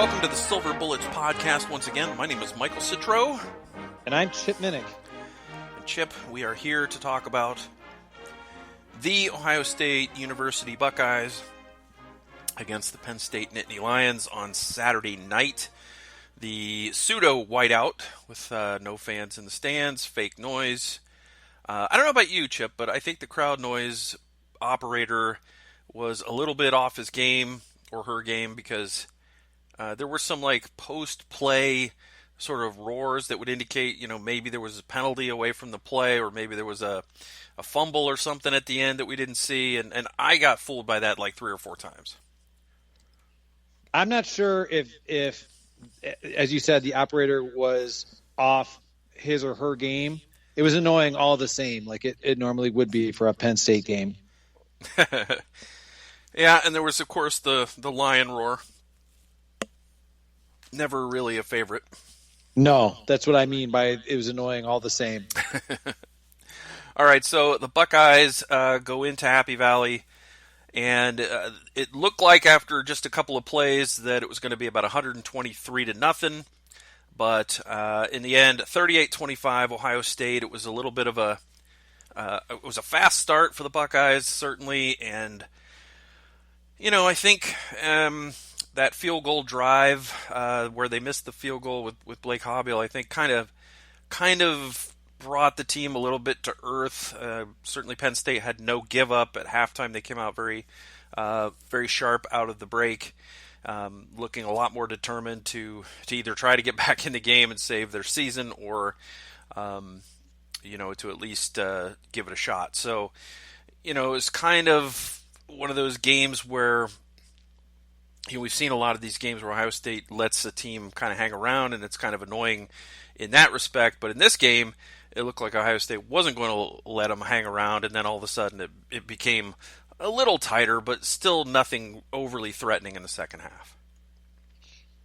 welcome to the Silver Bullets podcast once again. My name is Michael Citro. And I'm Chip Minnich. And Chip, we are here to talk about the Ohio State University Buckeyes against the Penn State Nittany Lions on Saturday night. The pseudo whiteout with no fans in the stands, fake noise. I don't know about you, Chip, but I think the crowd noise operator was a little bit off his game or her game because there were some like post-play sort of roars that would indicate, maybe there was a penalty away from the play or maybe there was a fumble or something at the end that we didn't see. And I got fooled by that like 3 or 4 times. I'm not sure if, as you said, the operator was off his or her game. It was annoying all the same, like it normally would be for a Penn State game. Yeah, and there was, of course, the lion roar. Never really a favorite. No, that's what I mean by it was annoying all the same. All right, so the Buckeyes go into Happy Valley, and it looked like after just a couple of plays that it was going to be about 123-0. But in the end, 38-25, Ohio State. It was a little bit of it was a fast start for the Buckeyes, certainly, and I think that field goal drive where they missed the field goal with Blake Hobbill, I think kind of brought the team a little bit to earth. Certainly Penn State had no give up at halftime. They came out very sharp out of the break, looking a lot more determined to either try to get back in the game and save their season or to at least give it a shot. So it was kind of one of those games where we've seen a lot of these games where Ohio State lets a team kind of hang around, and it's kind of annoying in that respect. But in this game, it looked like Ohio State wasn't going to let them hang around, and then all of a sudden it became a little tighter, but still nothing overly threatening in the second half.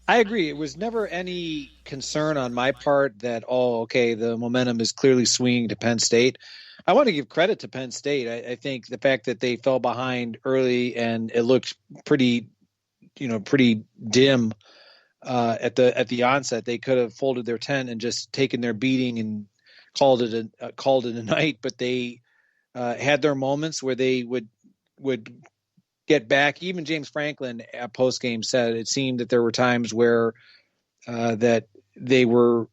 I agree. It was never any concern on my part that, the momentum is clearly swinging to Penn State. I want to give credit to Penn State. I think the fact that they fell behind early and it looked pretty dim at the onset. They could have folded their tent and just taken their beating and called it a night. But they had their moments where they would get back. Even James Franklin at post game said it seemed that there were times where that they were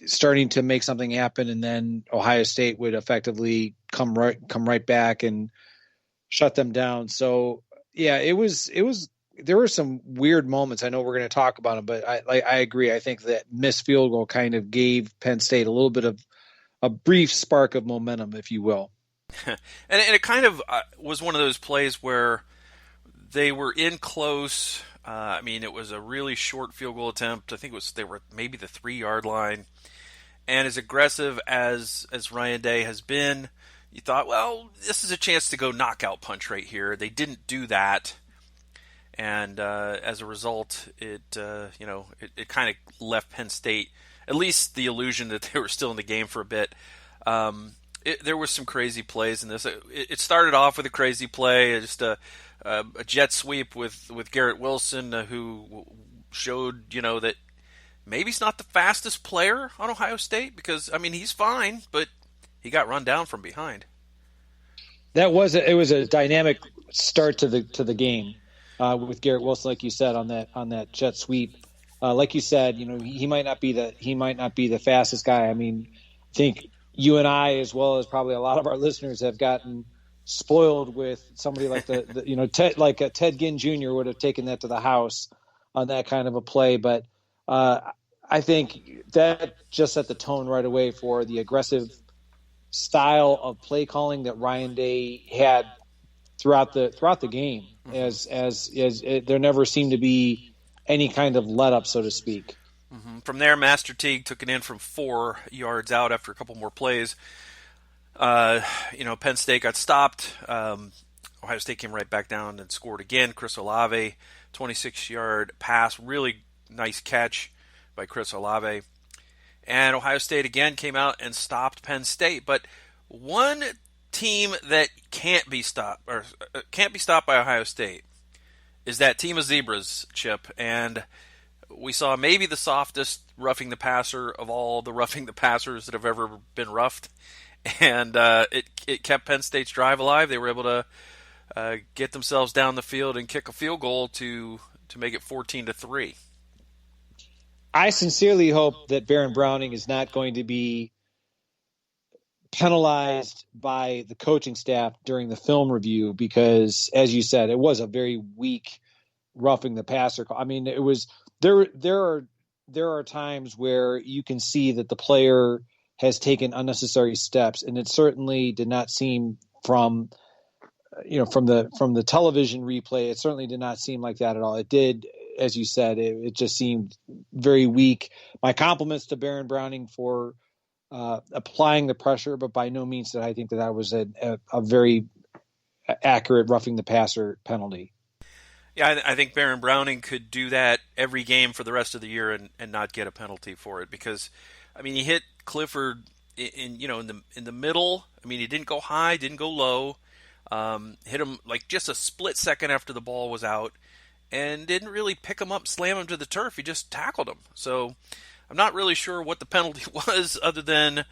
starting to make something happen, and then Ohio State would effectively come right back and shut them down. So yeah, it was. There were some weird moments. I know we're going to talk about them, but I agree. I think that missed field goal kind of gave Penn State a little bit of a brief spark of momentum, if you will. and it kind of was one of those plays where they were in close. It was a really short field goal attempt. I think they were maybe the 3-yard line. And as aggressive as Ryan Day has been, you thought, well, this is a chance to go knockout punch right here. They didn't do that. And as a result, it kind of left Penn State, at least the illusion that they were still in the game for a bit. There were some crazy plays in this. It started off with a crazy play, just a jet sweep with Garrett Wilson, who showed, that maybe he's not the fastest player on Ohio State because, he's fine, but he got run down from behind. It was a dynamic start to the game. With Garrett Wilson, like you said, on that jet sweep, like you said, he might not be the fastest guy. I think you and I, as well as probably a lot of our listeners, have gotten spoiled with somebody like Ted Ginn Jr. would have taken that to the house on that kind of a play. But I think that just set the tone right away for the aggressive style of play calling that Ryan Day had throughout the game. As there never seemed to be any kind of let up, so to speak. Mm-hmm. From there, Master Teague took it in from 4 yards out after a couple more plays. Penn State got stopped. Ohio State came right back down and scored again. Chris Olave, 26-yard pass, really nice catch by Chris Olave. And Ohio State again came out and stopped Penn State. But one team that can't be stopped by Ohio State is that team of zebras, Chip. And we saw maybe the softest roughing the passer of all the roughing the passers that have ever been roughed, and it kept Penn State's drive alive. They were able to get themselves down the field and kick a field goal to make it 14-3. I sincerely hope that Baron Browning is not going to be penalized by the coaching staff during the film review because, as you said, it was a very weak roughing the passer. I mean, it was there are times where you can see that the player has taken unnecessary steps, and it certainly did not seem from the television replay, it certainly did not seem like that at all. It did, as you said, it just seemed very weak. My compliments to Baron Browning for applying the pressure, but by no means did I think that was a very accurate roughing the passer penalty. Yeah, I think Baron Browning could do that every game for the rest of the year and not get a penalty for it because, I mean, he hit Clifford in the middle. I mean, he didn't go high, didn't go low. Hit him like just a split second after the ball was out, and didn't really pick him up, slam him to the turf. He just tackled him. So I'm not really sure what the penalty was, other than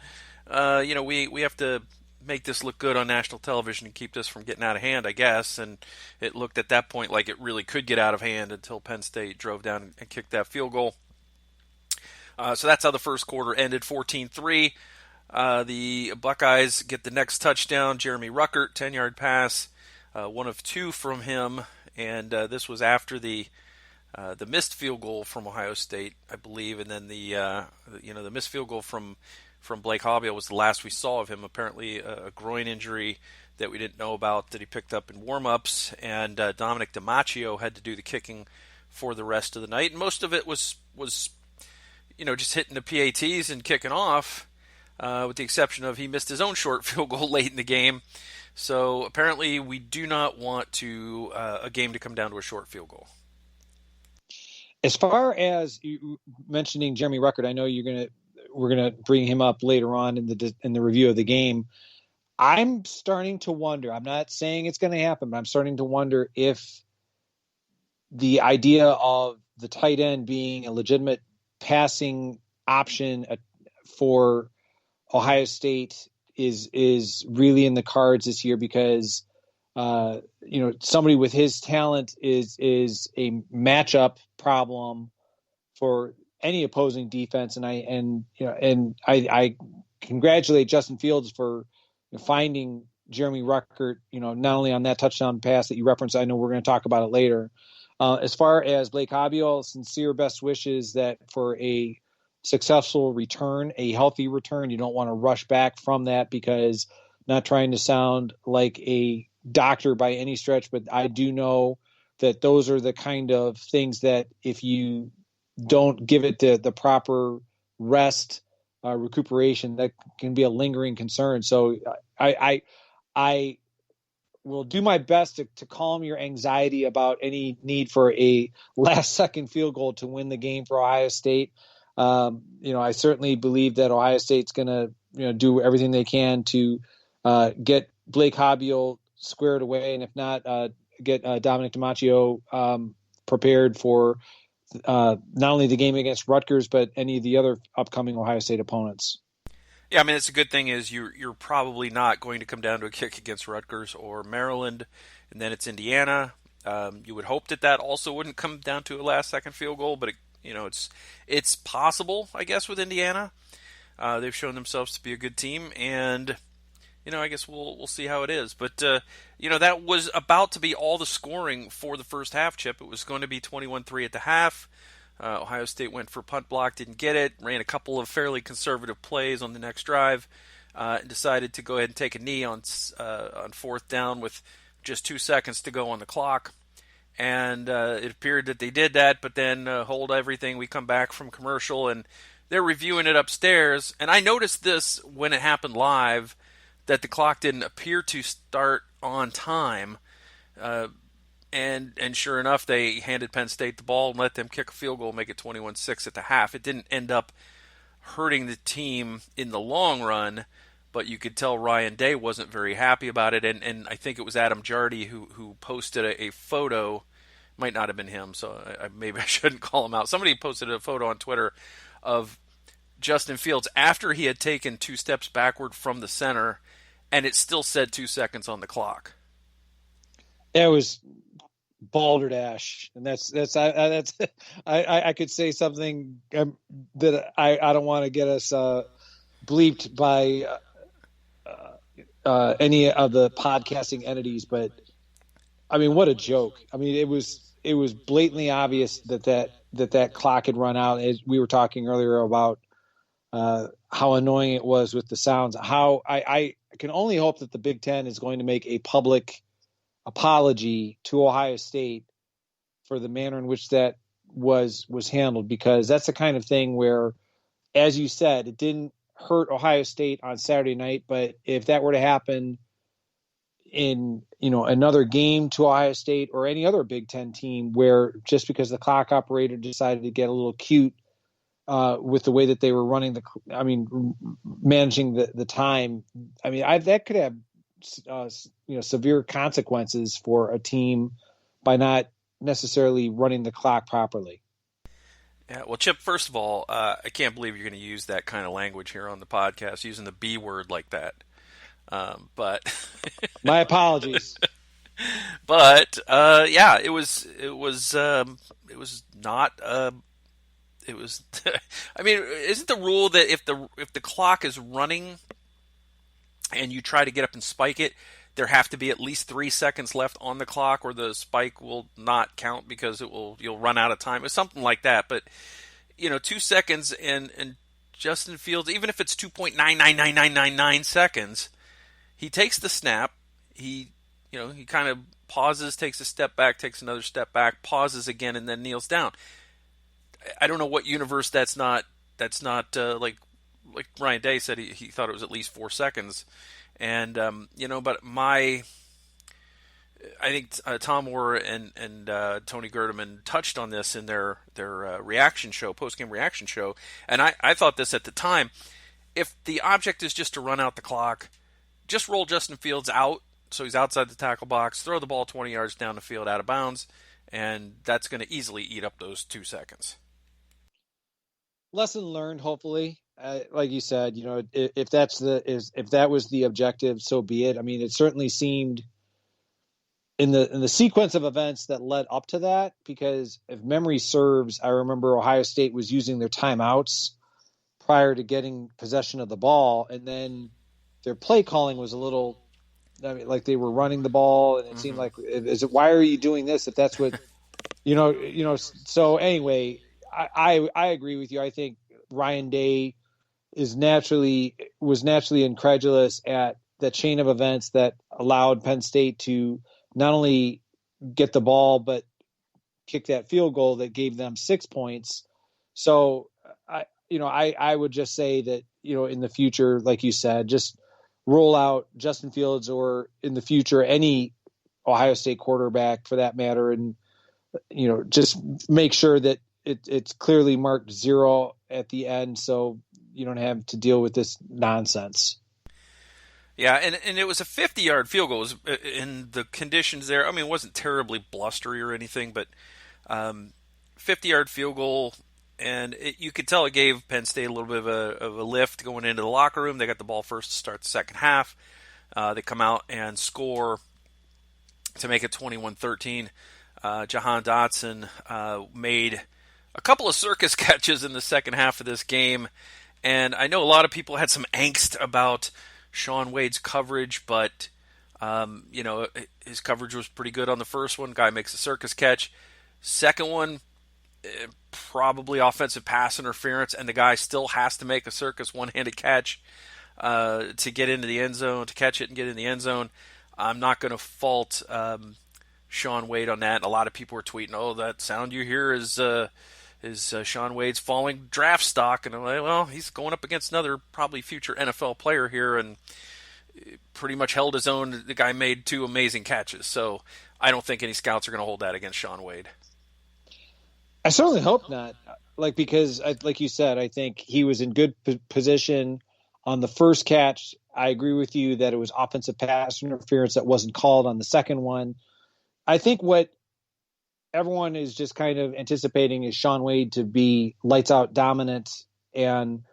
we have to make this look good on national television and keep this from getting out of hand, I guess. And it looked at that point like it really could get out of hand until Penn State drove down and kicked that field goal. So that's how the first quarter ended, 14-3. The Buckeyes get the next touchdown. Jeremy Ruckert, 10-yard pass, one of two from him, and this was after the missed field goal from Ohio State, I believe, and then the missed field goal from Blake Hobbiel was the last we saw of him. Apparently, a groin injury that we didn't know about that he picked up in warm-ups, and Dominic DiMaccio had to do the kicking for the rest of the night. And most of it was just hitting the PATs and kicking off. With the exception of he missed his own short field goal late in the game. So apparently we do not want a game to come down to a short field goal. As far as you mentioning Jeremy Ruckert, I know we're gonna bring him up later on in the review of the game. I'm starting to wonder. I'm not saying it's going to happen, but I'm starting to wonder if the idea of the tight end being a legitimate passing option for Ohio State is really in the cards this year because somebody with his talent is a matchup problem for any opposing defense, and I congratulate Justin Fields for finding Jeremy Ruckert, not only on that touchdown pass that you referenced. I know we're going to talk about it later. As far as Blake Hobbiel, sincere best wishes that for a successful return, a healthy return. You don't want to rush back from that because not trying to sound like a doctor by any stretch, but I do know that those are the kind of things that if you don't give it the proper rest, recuperation, that can be a lingering concern. So I will do my best to calm your anxiety about any need for a last second field goal to win the game for Ohio State. I certainly believe that Ohio State's going to, do everything they can to get Blake Hobbiel squared away, and if not, get Dominic DiMaccio prepared for not only the game against Rutgers, but any of the other upcoming Ohio State opponents. Yeah, I mean, it's a good thing is you're probably not going to come down to a kick against Rutgers or Maryland, and then it's Indiana. You would hope that also wouldn't come down to a last-second field goal, but it's possible, I guess, with Indiana. They've shown themselves to be a good team, and I guess we'll see how it is. But that was about to be all the scoring for the first half, Chip. It was going to be 21-3 at the half. Ohio State went for punt block, didn't get it, ran a couple of fairly conservative plays on the next drive, and decided to go ahead and take a knee on fourth down with just 2 seconds to go on the clock. And it appeared that they did that, but then hold everything. We come back from commercial, and they're reviewing it upstairs. And I noticed this when it happened live, that the clock didn't appear to start on time. And sure enough, they handed Penn State the ball and let them kick a field goal, make it 21-6 at the half. It didn't end up hurting the team in the long run, but you could tell Ryan Day wasn't very happy about it. And I think it was Adam Jardy who posted a photo Might not have been him, so maybe I shouldn't call him out. Somebody posted a photo on Twitter of Justin Fields after he had taken 2 steps backward from the center, and it still said 2 seconds on the clock. It was balderdash, and that's I could say something that I don't want to get us bleeped by any of the podcasting entities, but I mean, what a joke! I mean, it was blatantly obvious that clock had run out. As we were talking earlier about how annoying it was with the sounds. How I can only hope that the Big Ten is going to make a public apology to Ohio State for the manner in which that was handled, because that's the kind of thing where, as you said, it didn't hurt Ohio State on Saturday night, but if that were to happen in another game to Ohio State or any other Big Ten team, where just because the clock operator decided to get a little cute with the way that they were running managing the time, I mean, that could have severe consequences for a team by not necessarily running the clock properly. Yeah, well, Chip, first of all, I can't believe you're going to use that kind of language here on the podcast, using the B word like that. But my apologies. But yeah, it was not. It was. I mean, isn't the rule that if the clock is running and you try to get up and spike it, there have to be at least 3 seconds left on the clock, or the spike will not count because you'll run out of time. It's something like that. But 2 seconds and Justin Fields, even if it's 2.999999 seconds, he takes the snap. He kind of pauses, takes a step back, takes another step back, pauses again, and then kneels down. I don't know what universe that's not like Ryan Day said he thought it was at least 4 seconds. And, but I think Tom Moore and Tony Gerdeman touched on this in their reaction show, post-game reaction show. And I thought this at the time. If the object is just to run out the clock, just roll Justin Fields out so he's outside the tackle box, throw the ball 20 yards down the field out of bounds, and that's going to easily eat up those 2 seconds. Lesson learned, hopefully. Like you said, if that was the objective, so be it. I mean, it certainly seemed in the sequence of events that led up to that, because if memory serves, I remember Ohio State was using their timeouts prior to getting possession of the ball, and then their play calling was a little, like they were running the ball, and it seemed like, why are you doing this if that's what, So anyway, I agree with you. I think Ryan Day was naturally incredulous at the chain of events that allowed Penn State to not only get the ball but kick that field goal that gave them 6 points. So I would just say that in the future, like you said, just roll out Justin Fields, or in the future any Ohio State quarterback for that matter, and just make sure that it's clearly marked 0 at the end, so you don't have to deal with this nonsense. Yeah, and it was a 50-yard field goal. It was in the conditions there. I mean, it wasn't terribly blustery or anything, but 50-yard field goal, and you could tell it gave Penn State a little bit of a lift going into the locker room. They got the ball first to start the second half. They come out and score to make it 21-13. Jahan Dotson made a couple of circus catches in the second half of this game, and I know a lot of people had some angst about Shaun Wade's coverage, but his coverage was pretty good on the first one. Guy makes a circus catch. Second one, probably offensive pass interference, and the guy still has to make a circus one-handed catch to get into the end zone, to catch it and get in the end zone. I'm not going to fault Shaun Wade on that. And a lot of people were tweeting, "Oh, that sound you hear is Shaun Wade's falling draft stock." And I'm like, well, he's going up against another probably future NFL player here, and pretty much held his own. The guy made 2 amazing catches, so I don't think any scouts are going to hold that against Shaun Wade. I certainly hope not. Because like you said, I think he was in good position on the first catch. I agree with you that it was offensive pass interference that wasn't called on the second one. I think what everyone is just kind of anticipating is Shaun Wade to be lights out dominant. And,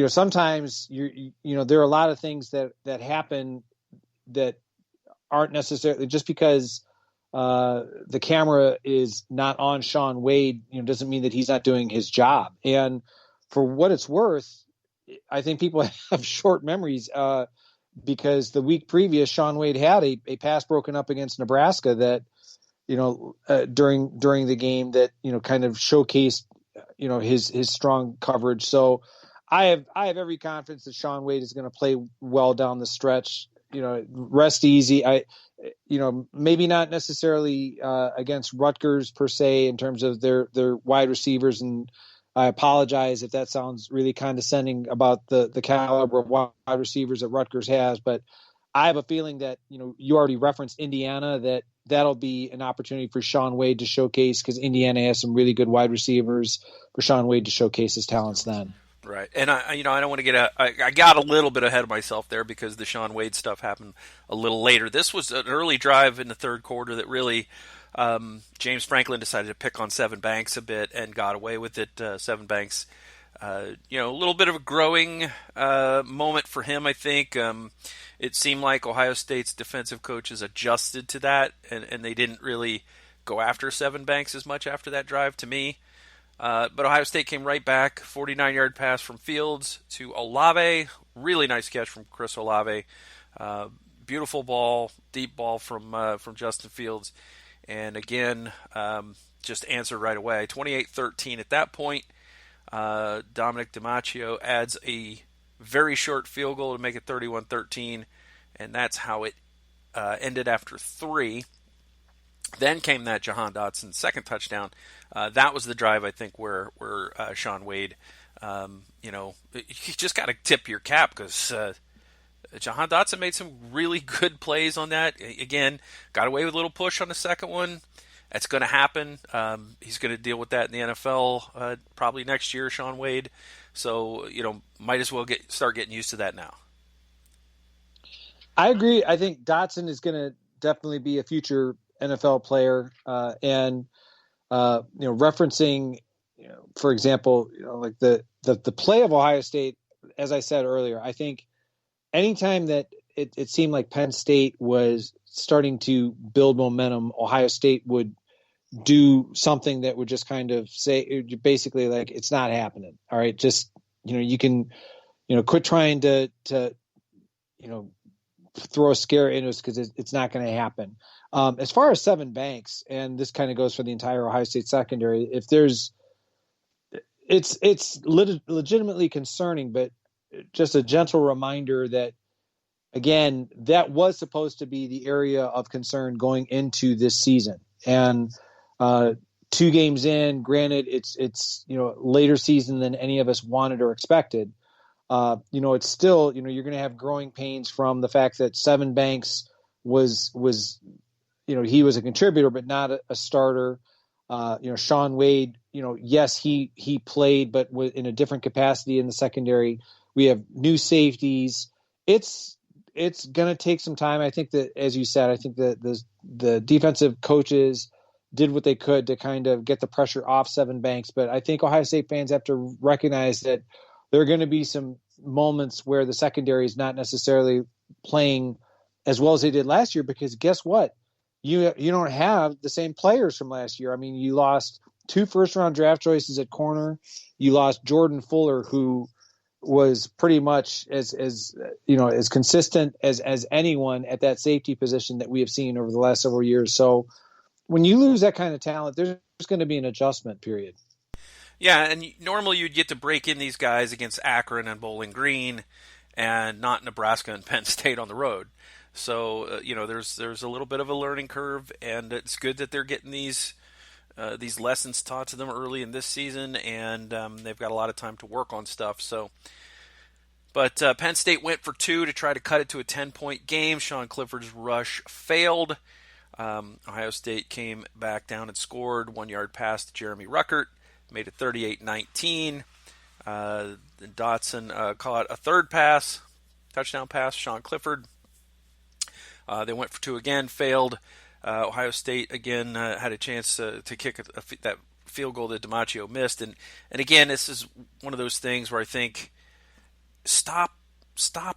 sometimes there are a lot of things that happen that aren't necessarily just because the camera is not on Shaun Wade, doesn't mean that he's not doing his job. And for what it's worth, I think people have short memories because the week previous, Shaun Wade had a pass broken up against Nebraska that, during the game that, kind of showcased, his strong coverage. So I have every confidence that Shaun Wade is going to play well down the stretch. Rest easy. Maybe not necessarily against Rutgers per se in terms of their wide receivers. And I apologize if that sounds really condescending about the caliber of wide receivers that Rutgers has, but I have a feeling that, you already referenced Indiana, that'll be an opportunity for Shaun Wade to showcase, because Indiana has some really good wide receivers for Shaun Wade to showcase his talents then. Right, and I don't want to get I got a little bit ahead of myself there because the Shaun Wade stuff happened a little later. This was an early drive in the third quarter that really James Franklin decided to pick on Seven Banks a bit and got away with it. Seven Banks, a little bit of a growing moment for him, I think. It seemed like Ohio State's defensive coaches adjusted to that, and they didn't really go after Seven Banks as much after that drive to me. But Ohio State came right back, 49-yard pass from Fields to Olave. Really nice catch from Chris Olave. Beautiful ball, deep ball from Justin Fields. And again, just answered right away. 28-13 at that point. Dominic DiMaccio adds a very short field goal to make it 31-13. And that's how it ended after 3. Then came that Jahan Dotson second touchdown. That was the drive, I think, where Shaun Wade, you just got to tip your cap because Jahan Dotson made some really good plays on that. Again, got away with a little push on the second one. That's going to happen. He's going to deal with that in the NFL probably next year, Shaun Wade. So, might as well start getting used to that now. I agree. I think Dotson is going to definitely be a future NFL player, and referencing, for example, like the play of Ohio State, as I said earlier, I think anytime that it seemed like Penn State was starting to build momentum, Ohio State would do something that would just kind of say, basically, like, it's not happening. All right, just you can quit trying to throw a scare into us because it's not going to happen. As far as Seven Banks, and this kind of goes for the entire Ohio State secondary, if there's, it's legitimately concerning, but just a gentle reminder that, again, that was supposed to be the area of concern going into this season. And 2 games in, granted, it's later season than any of us wanted or expected. It's still, you're going to have growing pains from the fact that Seven Banks was he was a contributor, but not a starter. Shaun Wade, yes, he played, but in a different capacity in the secondary. We have new safeties. It's going to take some time. I think that, as you said, I think that the defensive coaches did what they could to kind of get the pressure off Seven Banks. But I think Ohio State fans have to recognize that there are going to be some moments where the secondary is not necessarily playing as well as they did last year, because guess what? You don't have the same players from last year. I mean, you lost 2 first-round draft choices at corner. You lost Jordan Fuller, who was pretty much as consistent as anyone at that safety position that we have seen over the last several years. So when you lose that kind of talent, there's going to be an adjustment period. Yeah, and normally you'd get to break in these guys against Akron and Bowling Green, and not Nebraska and Penn State on the road. So there's a little bit of a learning curve, and it's good that they're getting these lessons taught to them early in this season, and they've got a lot of time to work on stuff. So, but Penn State went for 2 to try to cut it to a 10-point game. Sean Clifford's rush failed. Ohio State came back down and scored 1-yard pass to Jeremy Ruckert, made it 38-19. Dotson caught a third touchdown pass, Sean Clifford. They went for 2 again, failed. Ohio State again had a chance to kick that field goal that DiMaggio missed, and again, this is one of those things where I think stop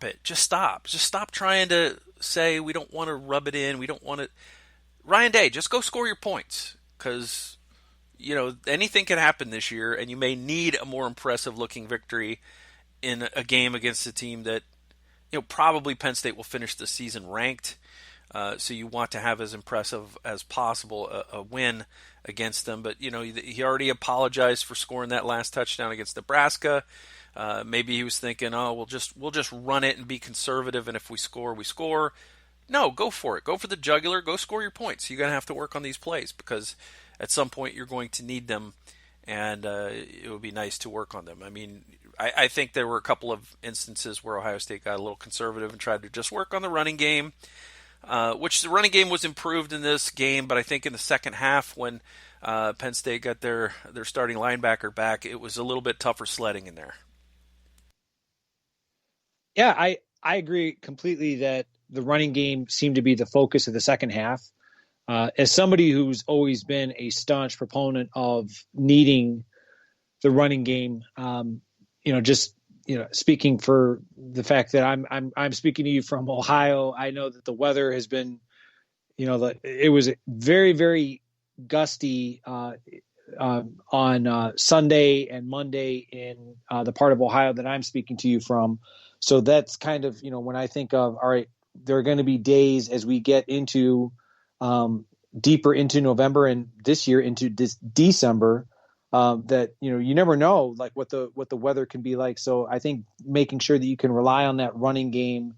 it, just stop trying to say we don't want to rub it in, we don't want to. Ryan Day, just go score your points, because anything can happen this year, and you may need a more impressive looking victory in a game against a team that probably Penn State will finish the season ranked. So you want to have as impressive as possible a win against them. But he already apologized for scoring that last touchdown against Nebraska. Maybe he was thinking, oh, we'll just run it and be conservative, and if we score, we score. No, go for it. Go for the jugular. Go score your points. You're going to have to work on these plays, because at some point you're going to need them, and it would be nice to work on them. I mean, I think there were a couple of instances where Ohio State got a little conservative and tried to just work on the running game, which the running game was improved in this game, but I think in the second half when Penn State got their starting linebacker back, it was a little bit tougher sledding in there. Yeah, I agree completely that the running game seemed to be the focus of the second half. As somebody who's always been a staunch proponent of needing the running game, speaking for the fact that I'm speaking to you from Ohio, I know that the weather has been, it was very, very gusty on Sunday and Monday in the part of Ohio that I'm speaking to you from. So that's kind of, when I think of, all right, there are going to be days as we get into deeper into November and this year into December that, you never know like what the weather can be like. So I think making sure that you can rely on that running game.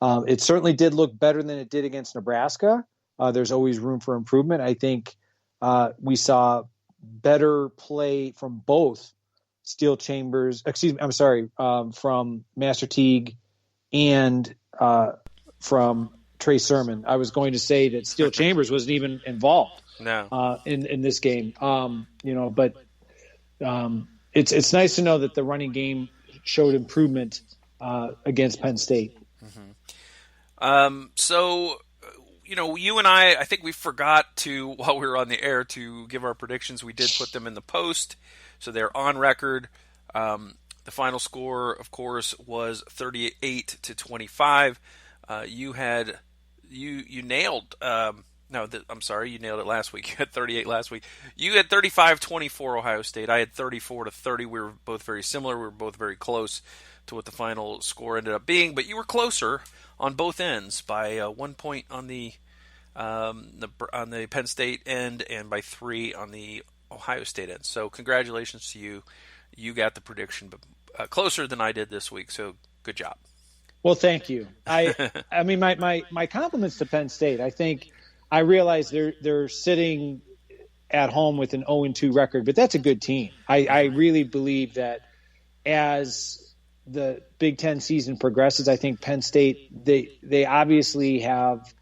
It certainly did look better than it did against Nebraska. There's always room for improvement. I think we saw better play from both from Master Teague and from Trey Sermon. I was going to say that Steele Chambers wasn't even involved in this game. But it's nice to know that the running game showed improvement against Penn State. Mm-hmm. So, you and I think we forgot to, while we were on the air, to give our predictions. We did put them in the post, so they're on record. The final score, of course, was 38-25. You nailed. I'm sorry, you nailed it last week. You had 38 last week. You had 35-24 Ohio State. I had 34-30. We were both very similar. We were both very close to what the final score ended up being, but you were closer on both ends by 1 point on the Penn State end and by 3 on the Ohio State end. So congratulations to you. You got the prediction, but closer than I did this week. So good job. Well, thank you. I mean, my compliments to Penn State. I think I realize they're sitting at home with an 0-2 record, but that's a good team. I really believe that as the Big Ten season progresses, I think Penn State, they obviously have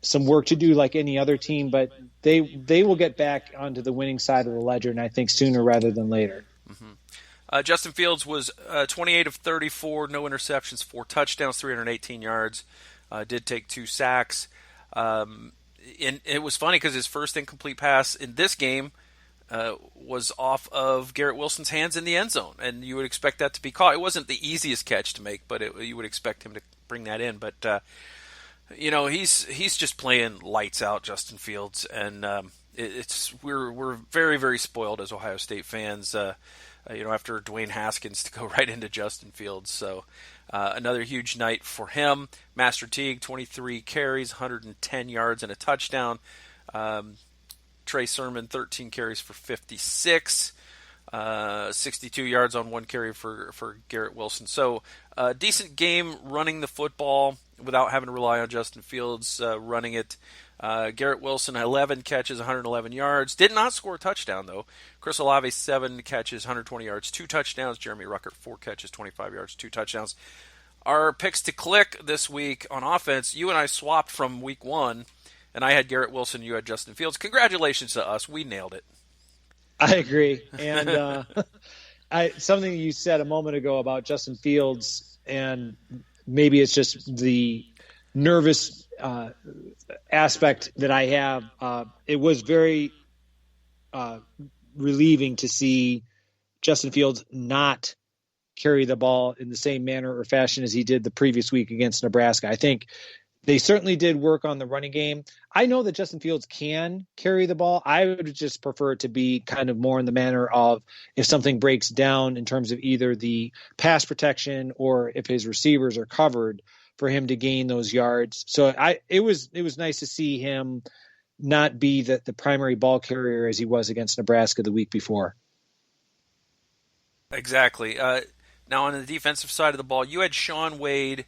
some work to do like any other team, but they will get back onto the winning side of the ledger, and I think sooner rather than later. Mm-hmm. Justin Fields was 28 of 34, no interceptions, 4 touchdowns, 318 yards. Did take 2 sacks. And it was funny because his first incomplete pass in this game was off of Garrett Wilson's hands in the end zone, and you would expect that to be caught. It wasn't the easiest catch to make, but you would expect him to bring that in. But he's just playing lights out, Justin Fields, and we're very, very spoiled as Ohio State fans. After Dwayne Haskins to go right into Justin Fields. So another huge night for him. Master Teague, 23 carries, 110 yards and a touchdown. Trey Sermon, 13 carries for 56. 62 yards on 1 carry for Garrett Wilson. So decent game running the football without having to rely on Justin Fields running it. Garrett Wilson, 11 catches, 111 yards. Did not score a touchdown, though. Chris Olave, 7 catches, 120 yards, 2 touchdowns. Jeremy Ruckert, 4 catches, 25 yards, 2 touchdowns. Our picks to click this week on offense, you and I swapped from week 1, and I had Garrett Wilson, you had Justin Fields. Congratulations to us. We nailed it. I agree. And something you said a moment ago about Justin Fields, and maybe it's just the nervous aspect that I have, it was very relieving to see Justin Fields not carry the ball in the same manner or fashion as he did the previous week against Nebraska. I think they certainly did work on the running game. I know that Justin Fields can carry the ball. I would just prefer it to be kind of more in the manner of if something breaks down in terms of either the pass protection or if his receivers are covered, for him to gain those yards. So it was nice to see him not be the primary ball carrier as he was against Nebraska the week before. Exactly. Now on the defensive side of the ball, you had Sean Wade,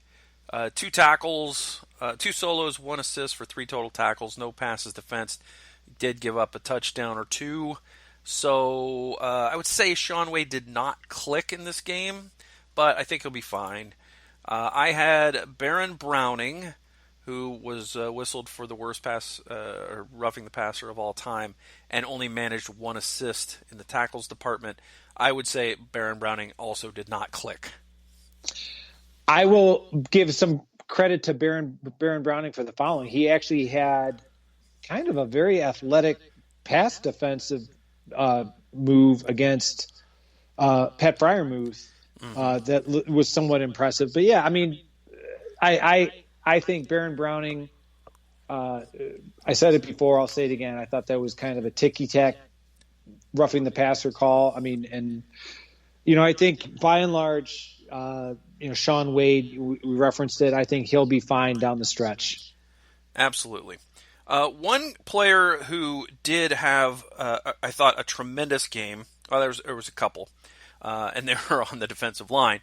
2 tackles, 2 solos, 1 assist for 3 total tackles, no passes defensed. He did give up a touchdown or 2. So I would say Sean Wade did not click in this game, but I think he'll be fine. I had Baron Browning, who was whistled for the worst pass or roughing the passer of all time, and only managed 1 assist in the tackles department. I would say Baron Browning also did not click. I will give some credit to Baron Browning for the following. He actually had kind of a very athletic pass defensive move against Pat Freiermuth that was somewhat impressive. But yeah, I mean, I think Baron Browning, I said it before, I'll say it again. I thought that was kind of a ticky-tack roughing the passer call. I mean, and, I think by and large, Sean Wade, we referenced it. I think he'll be fine down the stretch. Absolutely. One player who did have, I thought, a tremendous game. Well, there was a couple, and they were on the defensive line.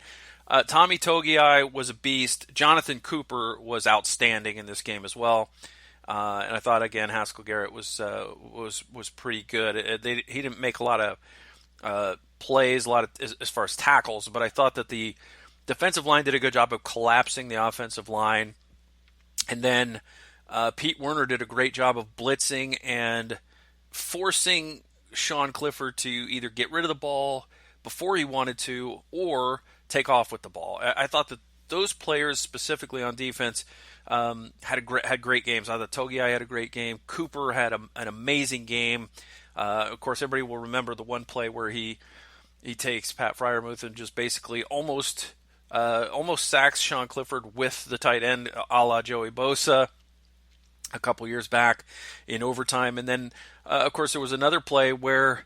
Tommy Togiai was a beast. Jonathan Cooper was outstanding in this game as well. And I thought, again, Haskell Garrett was pretty good. He didn't make a lot of plays, as far as tackles, but I thought that the defensive line did a good job of collapsing the offensive line. And then Pete Werner did a great job of blitzing and forcing Sean Clifford to either get rid of the ball before he wanted to or take off with the ball. I thought that those players specifically on defense had great games. I thought Togiai had a great game. Cooper had an amazing game. Of course, everybody will remember the one play where he takes Pat Freiermuth and just basically almost sacks Sean Clifford with the tight end, a la Joey Bosa, a couple years back in overtime. And then, of course, there was another play where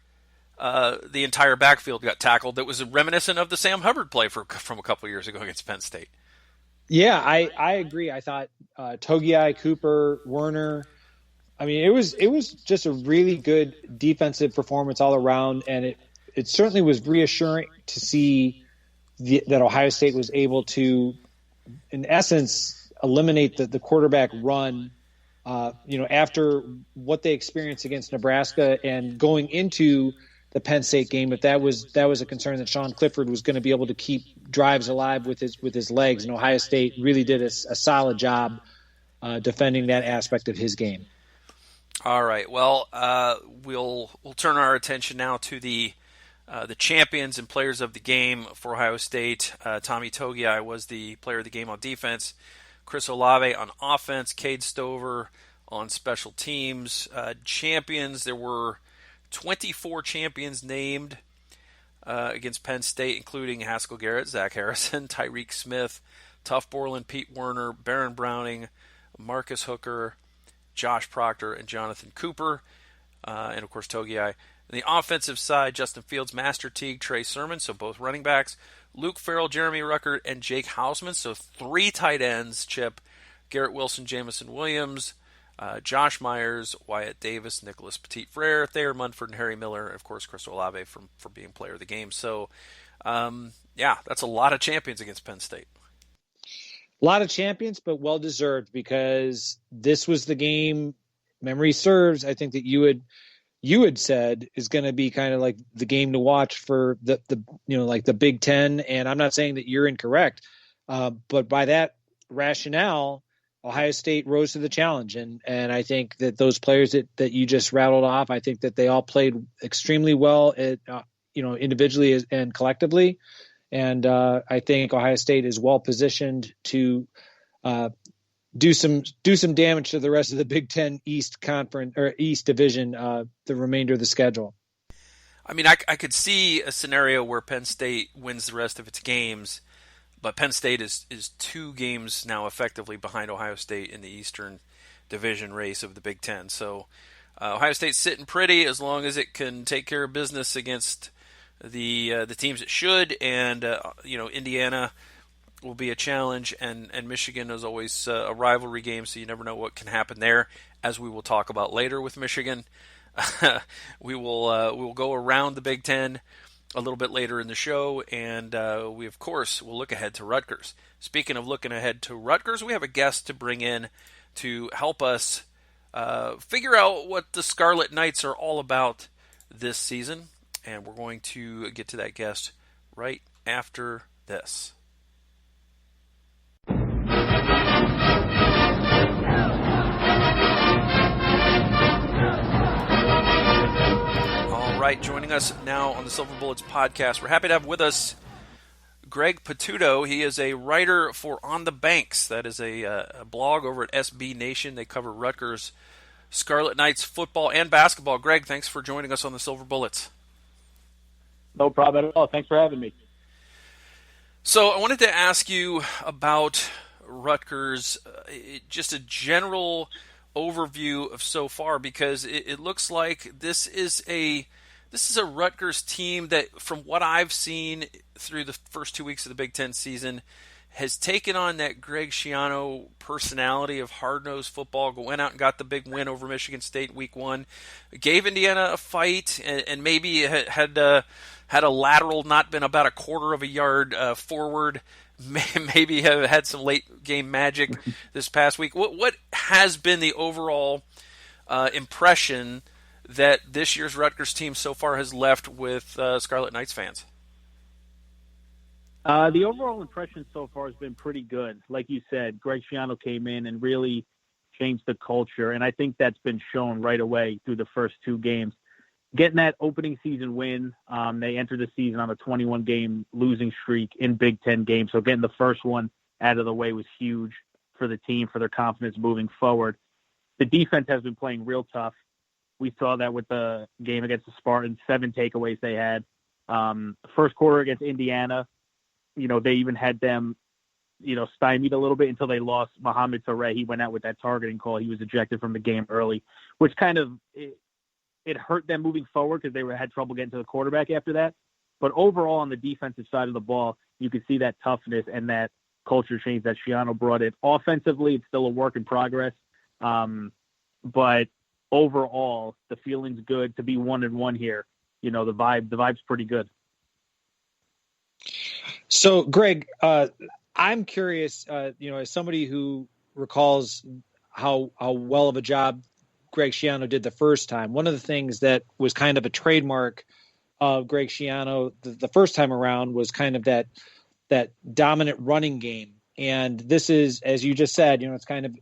the entire backfield got tackled that was reminiscent of the Sam Hubbard play from a couple years ago against Penn State. Yeah, I agree. I thought Togiai, Cooper, Werner, I mean, it was just a really good defensive performance all around, and it certainly was reassuring to see that Ohio State was able to, in essence, eliminate the quarterback run, after what they experienced against Nebraska and going into the Penn State game. But that was a concern that Sean Clifford was going to be able to keep drives alive with his legs, and Ohio State really did a solid job defending that aspect of his game. All right. Well, we'll turn our attention now to the champions and players of the game for Ohio State. Tommy Togiai was the player of the game on defense. Chris Olave on offense. Cade Stover on special teams. Champions, there were 24 champions named against Penn State, including Haskell Garrett, Zach Harrison, Tyreek Smith, Tuff Borland, Pete Werner, Baron Browning, Marcus Hooker, Josh Proctor, and Jonathan Cooper, and of course Togiai. On the offensive side, Justin Fields, Master Teague, Trey Sermon, so both running backs, Luke Farrell, Jeremy Ruckert, and Jake Hausman, so 3 tight ends, Chip, Garrett Wilson, Jamison Williams, Josh Myers, Wyatt Davis, Nicholas Petit-Frere, Thayer Munford, and Harry Miller, and of course Chris Olave for being player of the game. So, that's a lot of champions against Penn State. A lot of champions, but well-deserved, because this was the game, memory serves, I think that you had said is going to be kind of like the game to watch for the like the Big Ten. And I'm not saying that you're incorrect, but by that rationale, Ohio State rose to the challenge. And I think that those players that you just rattled off, I think that they all played extremely well individually and collectively. And I think Ohio State is well positioned to do some damage to the rest of the Big Ten East Conference or East Division, the remainder of the schedule. I mean, I could see a scenario where Penn State wins the rest of its games, but Penn State is 2 games now effectively behind Ohio State in the Eastern Division race of the Big Ten. So Ohio State's sitting pretty as long as it can take care of business against the teams it should, and Indiana will be a challenge, and Michigan is always a rivalry game, so you never know what can happen there, as we will talk about later with Michigan. we will go around the Big Ten a little bit later in the show, and we, of course, will look ahead to Rutgers. Speaking of looking ahead to Rutgers, we have a guest to bring in to help us figure out what the Scarlet Knights are all about this season, and we're going to get to that guest right after this. All right, joining us now on the Silver Bullets podcast, we're happy to have with us Greg Patuto. He is a writer for On the Banks. That is a blog over at SB Nation. They cover Rutgers Scarlet Knights football and basketball. Greg, thanks for joining us on the Silver Bullets. No problem at all. Thanks for having me. So I wanted to ask you about Rutgers, just a general overview of so far, because it looks like this is a Rutgers team that, from what I've seen through the first 2 weeks of the Big Ten season, has taken on that Greg Schiano personality of hard-nosed football, went out and got the big win over Michigan State week 1, gave Indiana a fight, and maybe had a lateral not been about a quarter of a yard forward, maybe have had some late-game magic this past week. What has been the overall impression that this year's Rutgers team so far has left with Scarlet Knights fans? The overall impression so far has been pretty good. Like you said, Greg Schiano came in and really changed the culture, and I think that's been shown right away through the first 2 games. Getting that opening season win, they entered the season on a 21-game losing streak in Big Ten games, so getting the first one out of the way was huge for the team, for their confidence moving forward. The defense has been playing real tough. We saw that with the game against the Spartans, 7 takeaways they had. First quarter against Indiana, they even had them, stymied a little bit until they lost Mohamed Touré. He went out with that targeting call. He was ejected from the game early, which kind of it hurt them moving forward because they had trouble getting to the quarterback after that. But overall, on the defensive side of the ball, you could see that toughness and that culture change that Schiano brought in. Offensively, it's still a work in progress. But overall, the feeling's good to be 1-1 here. The vibe's pretty good. So, Greg, I'm curious, as somebody who recalls how well of a job Greg Schiano did the first time, one of the things that was kind of a trademark of Greg Schiano the first time around was kind of that dominant running game. And this is, as you just said, it's kind of,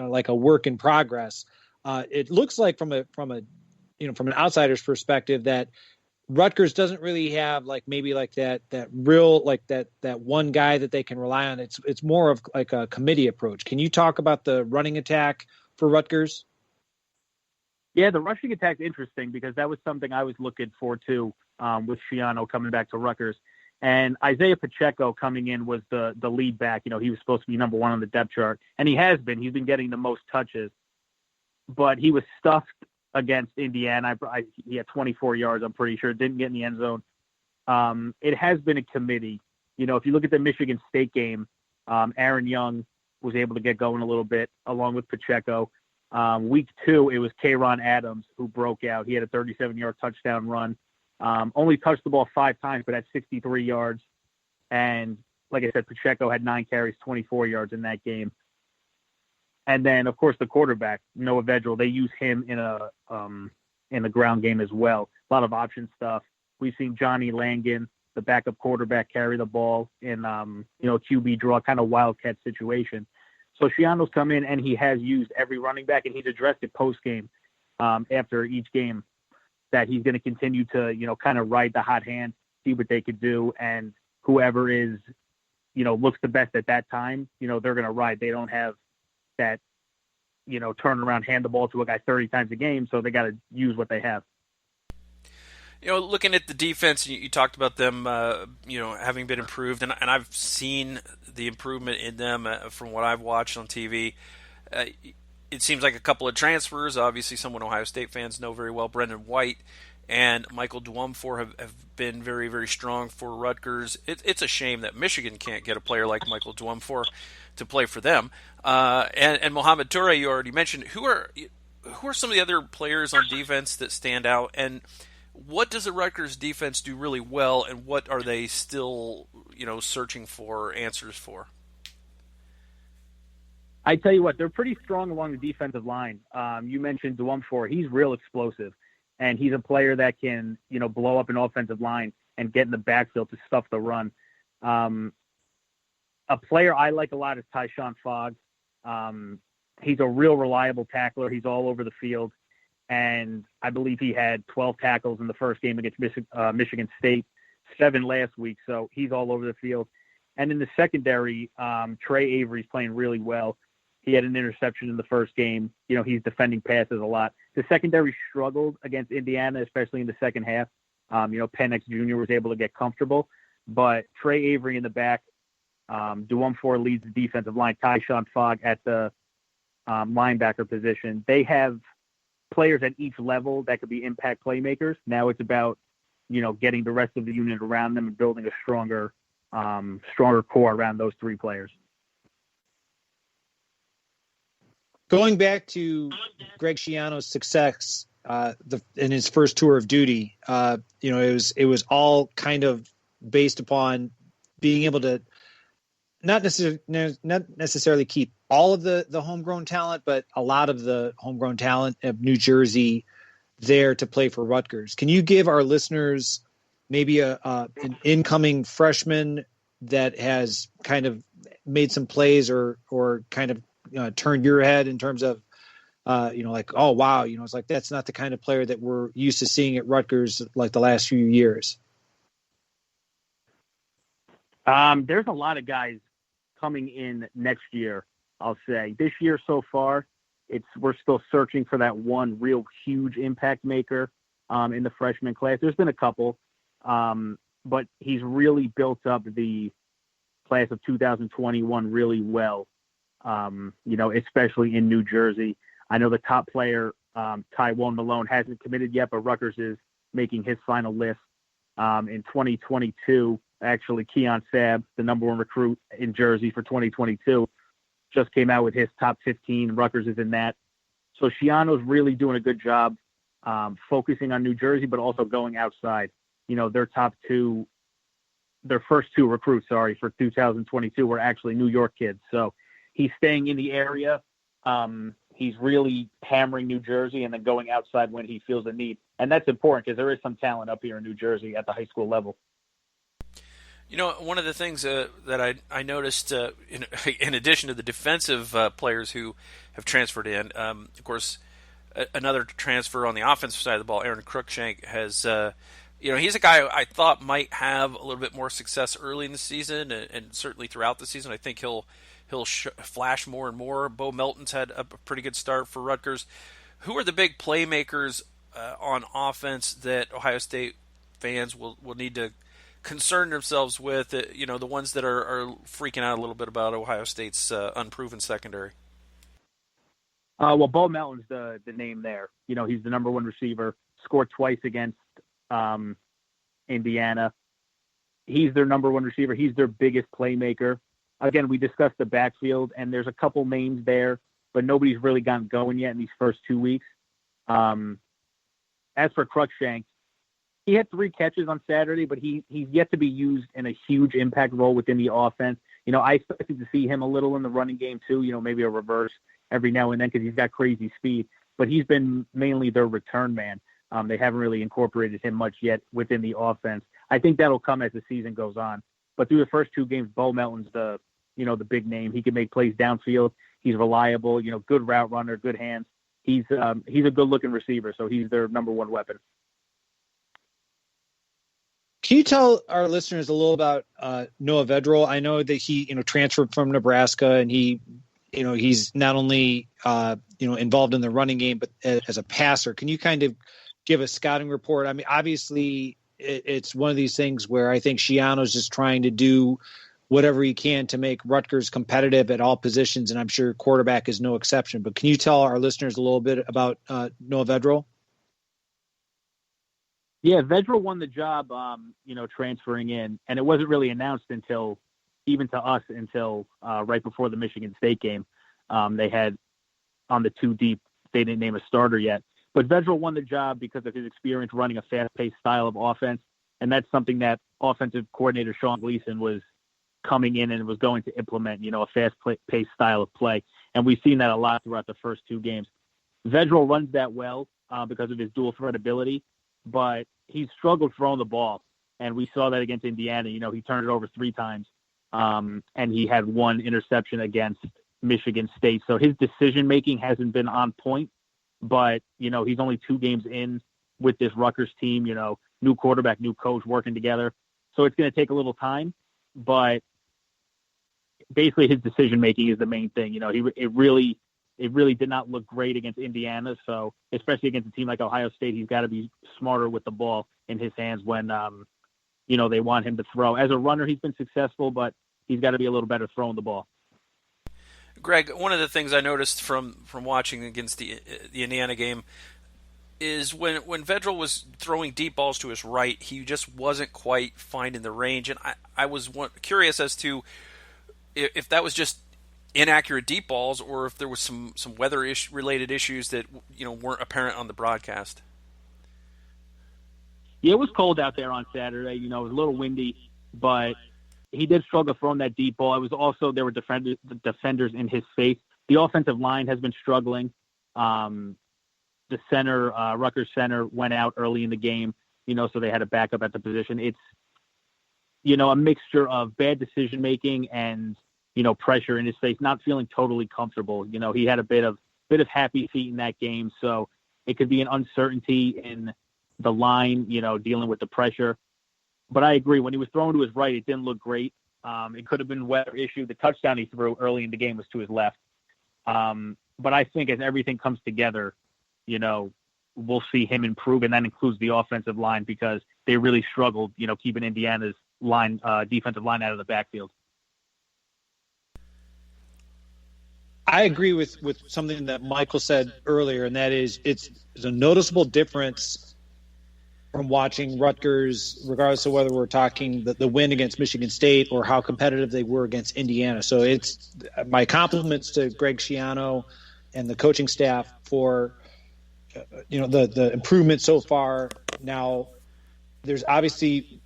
like a work in progress. It looks like from an outsider's perspective that Rutgers doesn't really have that real, that one guy that they can rely on. It's more of like a committee approach. Can you talk about the running attack for Rutgers? Yeah, the rushing attack's interesting because that was something I was looking for too, with Schiano coming back to Rutgers. And Isaiah Pacheco coming in was the lead back. He was supposed to be number 1 on the depth chart, and he has been. He's been getting the most touches, but he was stuffed against Indiana. He had 24 yards, I'm pretty sure. Didn't get in the end zone. It has been a committee. If you look at the Michigan State game, Aaron Young was able to get going a little bit along with Pacheco. Week 2, it was Kayron Adams who broke out. He had a 37-yard touchdown run. Only touched the ball 5 times, but had 63 yards. And like I said, Pacheco had 9 carries, 24 yards in that game. And then, of course, the quarterback, Noah Vedral, they use him in the ground game as well. A lot of option stuff. We've seen Johnny Langan, the backup quarterback, carry the ball in, QB draw, kind of wildcat situation. So Schiano's come in and he has used every running back, and he's addressed it post-game after each game that he's going to continue to, kind of ride the hot hand, see what they could do. And whoever is, looks the best at that time, they're going to ride. They don't have that, turn around, hand the ball to a guy 30 times a game. So they got to use what they have. Looking at the defense, you talked about them, having been improved, and I've seen the improvement in them from what I've watched on TV. It seems like a couple of transfers, obviously someone Ohio State fans know very well, Brendan White and Michael Duamfor have been very, very strong for Rutgers. It's a shame that Michigan can't get a player like Michael Duamfor to play for them. And Mohamed Toure, you already mentioned. Who are some of the other players on defense that stand out? And what does the Rutgers defense do really well, and what are they still, searching for answers for? I tell you what, they're pretty strong along the defensive line. You mentioned Duamfor. He's real explosive, and he's a player that can, blow up an offensive line and get in the backfield to stuff the run. A player I like a lot is Tyshawn Fogg. He's a real reliable tackler. He's all over the field. And I believe he had 12 tackles in the first game against Michigan State, 7 last week. So he's all over the field. And in the secondary, Trey Avery's playing really well. He had an interception in the first game. He's defending passes a lot. The secondary struggled against Indiana, especially in the second half. Penix Jr. was able to get comfortable. But Trey Avery in the back, Duamfor leads the defensive line, Tyshawn Fogg at the linebacker position. They have players at each level that could be impact playmakers. Now it's about, getting the rest of the unit around them and building a stronger core around those 3 players. Going back to Greg Schiano's success in his first tour of duty, it was all kind of based upon being able to not necessarily keep all of the homegrown talent, but a lot of the homegrown talent of New Jersey there to play for Rutgers. Can you give our listeners maybe an incoming freshman that has kind of made some plays or kind of turned your head in terms of, like, oh, wow, it's like that's not the kind of player that we're used to seeing at Rutgers like the last few years? There's a lot of guys coming in next year, I'll say. This year so far, we're still searching for that one real huge impact maker in the freshman class. There's been a couple, but he's really built up the class of 2021 really well, especially in New Jersey. I know the top player, Tywone Malone, hasn't committed yet, but Rutgers is making his final list. In 2022, actually, Keon Sabb, the number 1 recruit in Jersey for 2022, just came out with his top 15. Rutgers is in that. So Schiano's really doing a good job focusing on New Jersey, but also going outside. Their first 2 recruits, for 2022 were actually New York kids. So he's staying in the area. He's really hammering New Jersey and then going outside when he feels a need. And that's important because there is some talent up here in New Jersey at the high school level. One of the things that I noticed, in addition to the defensive players who have transferred in, of course, another transfer on the offensive side of the ball, Aaron Cruikshank, has, he's a guy I thought might have a little bit more success early in the season and certainly throughout the season. I think he'll flash more and more. Bo Melton's had a pretty good start for Rutgers. Who are the big playmakers on offense that Ohio State fans will need to concern themselves with, the ones that are freaking out a little bit about Ohio State's unproven secondary? Well, Bo Melton's the name there. He's the number 1 receiver, scored twice against Indiana. He's their number 1 receiver. He's their biggest playmaker. Again, we discussed the backfield, and there's a couple names there, but nobody's really gotten going yet in these first 2 weeks. As for Cruikshank, he had 3 catches on Saturday, but he's yet to be used in a huge impact role within the offense. I expected to see him a little in the running game too, maybe a reverse every now and then because he's got crazy speed, but he's been mainly their return man. They haven't really incorporated him much yet within the offense. I think that'll come as the season goes on. But through the first 2 games, Bo Melton's the big name. He can make plays downfield. He's reliable, good route runner, good hands. He's a good-looking receiver, so he's their number 1 weapon. Can you tell our listeners a little about Noah Vedral? I know that he, transferred from Nebraska and he he's not only involved in the running game, but as a passer. Can you kind of give a scouting report? I mean, obviously, it's one of these things where I think Schiano's just trying to do whatever he can to make Rutgers competitive at all positions, and I'm sure quarterback is no exception. But can you tell our listeners a little bit about Noah Vedral? Yeah, Vedral won the job, transferring in, and it wasn't really announced until right before the Michigan State game. They had on the two deep, they didn't name a starter yet. But Vedral won the job because of his experience running a fast-paced style of offense, and that's something that offensive coordinator Sean Gleason was coming in and was going to implement, a fast-paced style of play. And we've seen that a lot throughout the first two games. Vedral runs that well because of his dual threat ability, but he's struggled throwing the ball, and we saw that against Indiana. He turned it over 3 times, and he had 1 interception against Michigan State. So his decision-making hasn't been on point, but, he's only 2 games in with this Rutgers team, new quarterback, new coach working together. So it's going to take a little time, but basically his decision-making is the main thing. It really did not look great against Indiana. So especially against a team like Ohio State, he's got to be smarter with the ball in his hands when, they want him to throw. As a runner, he's been successful, but he's got to be a little better throwing the ball. Greg, one of the things I noticed from watching against the Indiana game is when Vedral was throwing deep balls to his right, he just wasn't quite finding the range. And I was curious as to if that was just inaccurate deep balls or if there was some weather related issues that weren't apparent on the broadcast. Yeah, it was cold out there on Saturday. It was a little windy, but he did struggle throwing that deep ball. It was also there were defenders in his face. The offensive line has been struggling. The center, Rutgers center, went out early in the game, so they had a backup at the position. It's, a mixture of bad decision making and, pressure in his face, not feeling totally comfortable. He had a bit of happy feet in that game, so it could be an uncertainty in the line, dealing with the pressure. But I agree, when he was throwing to his right, it didn't look great. It could have been weather issue. The touchdown he threw early in the game was to his left. But I think as everything comes together, we'll see him improve, and that includes the offensive line because they really struggled, keeping Indiana's defensive line out of the backfield. I agree with something that Michael said earlier, and that is it's a noticeable difference from watching Rutgers, regardless of whether we're talking the win against Michigan State or how competitive they were against Indiana. So it's my compliments to Greg Schiano and the coaching staff for the improvement so far. Now, there's obviously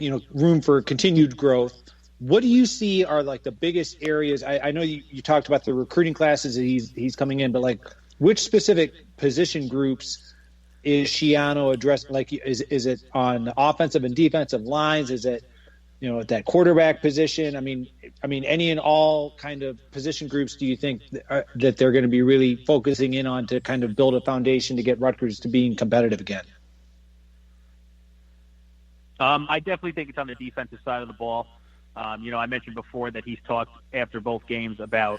room for continued growth. What do you see are like the biggest areas? I know you talked about the recruiting classes that he's coming in, but like which specific position groups is Schiano addressing? Like, is it on the offensive and defensive lines? Is it, that quarterback position? I mean, any and all kind of position groups do you think that they're going to be really focusing in on to kind of build a foundation to get Rutgers to being competitive again? I definitely think it's on the defensive side of the ball. I mentioned before that he's talked after both games about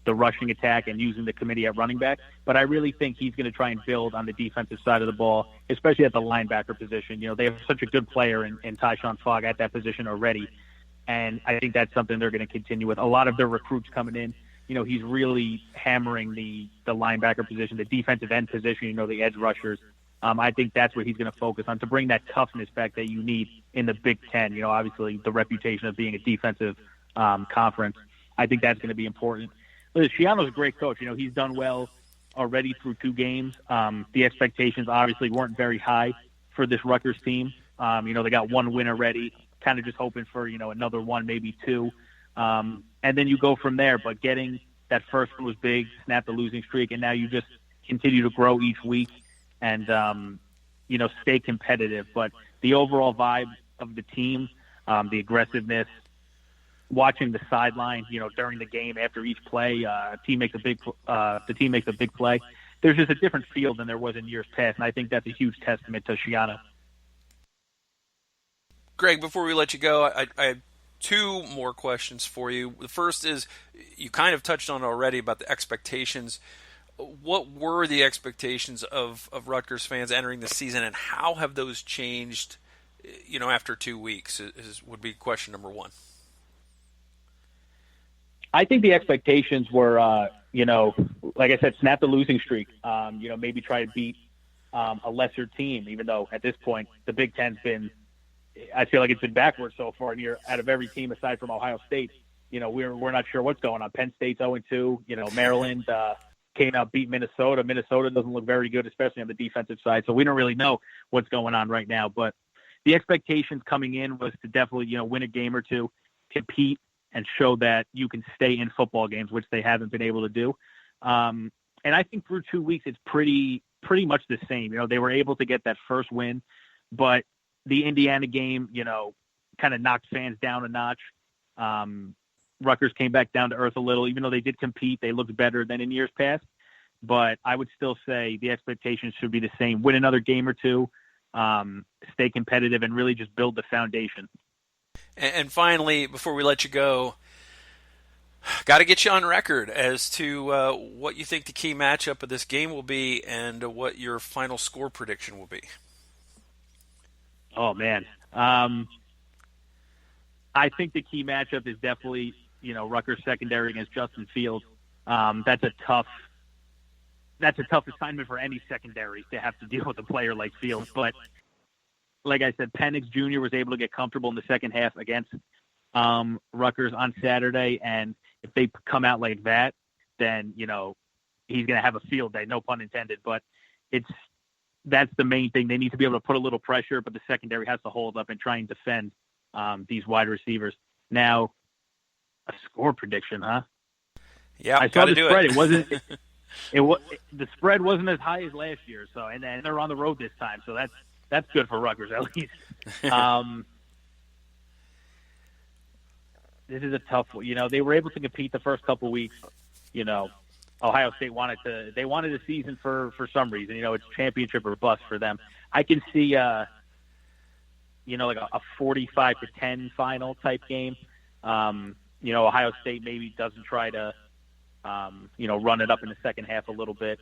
the rushing attack and using the committee at running back. But I really think he's going to try and build on the defensive side of the ball, especially at the linebacker position. They have such a good player in Tyshawn Fogg at that position already. And I think that's something they're going to continue with. A lot of their recruits coming in, he's really hammering the linebacker position, the defensive end position, the edge rushers. I think that's what he's going to focus on to bring that toughness back that you need in the Big Ten. Obviously the reputation of being a defensive conference. I think that's going to be important. Schiano's a great coach. He's done well already through 2 games. The expectations obviously weren't very high for this Rutgers team. They got 1 win already, kind of just hoping for, another 1, maybe 2. And then you go from there. But getting that first one was big, snap the losing streak, and now you just continue to grow each week and, stay competitive. But the overall vibe of the team, the aggressiveness, watching the sideline, during the game after each play, the team makes a big play. There's just a different feel than there was in years past, and I think that's a huge testament to Schiano. Greg, before we let you go, I two more questions for you. The first is, you kind of touched on it already about the expectations. What were the expectations of Rutgers fans entering the season, and how have those changed, after 2 weeks would be question number one. I think the expectations were, like I said, snap the losing streak, maybe try to beat a lesser team, even though at this point the Big Ten's been, I feel like it's been backwards so far. And out of every team aside from Ohio State, we're not sure what's going on. Penn State's 0-2. Maryland came out, beat Minnesota. Minnesota doesn't look very good, especially on the defensive side. So we don't really know what's going on right now. But the expectations coming in was to definitely, win a game or two, compete, and show that you can stay in football games, which they haven't been able to do. And I think through 2 weeks, it's pretty much the same. They were able to get that first win, but the Indiana game, kind of knocked fans down a notch. Rutgers came back down to earth a little. Even though they did compete, they looked better than in years past. But I would still say the expectations should be the same. Win another game or two, stay competitive, and really just build the foundation. And finally, before we let you go, got to get you on record as to what you think the key matchup of this game will be, and what your final score prediction will be. Oh, man. I think the key matchup is definitely, Rutgers secondary against Justin Fields. That's a tough assignment for any secondary, to have to deal with a player like Fields. But like I said, Penix Jr. was able to get comfortable in the second half against Rutgers on Saturday. And if they come out like that, then, he's going to have a field day, no pun intended. But that's the main thing. They need to be able to put a little pressure, but the secondary has to hold up and try and defend these wide receivers. Now, a score prediction, huh? Yeah, I saw the spread. It wasn't. The spread wasn't as high as last year. So, and they're on the road this time, so that's good for Rutgers at least. This is a tough one. They were able to compete the first couple weeks. Ohio State wanted a season for some reason. It's championship or bust for them. I can see like a 45-10 final type game. Ohio State maybe doesn't try to run it up in the second half a little bit.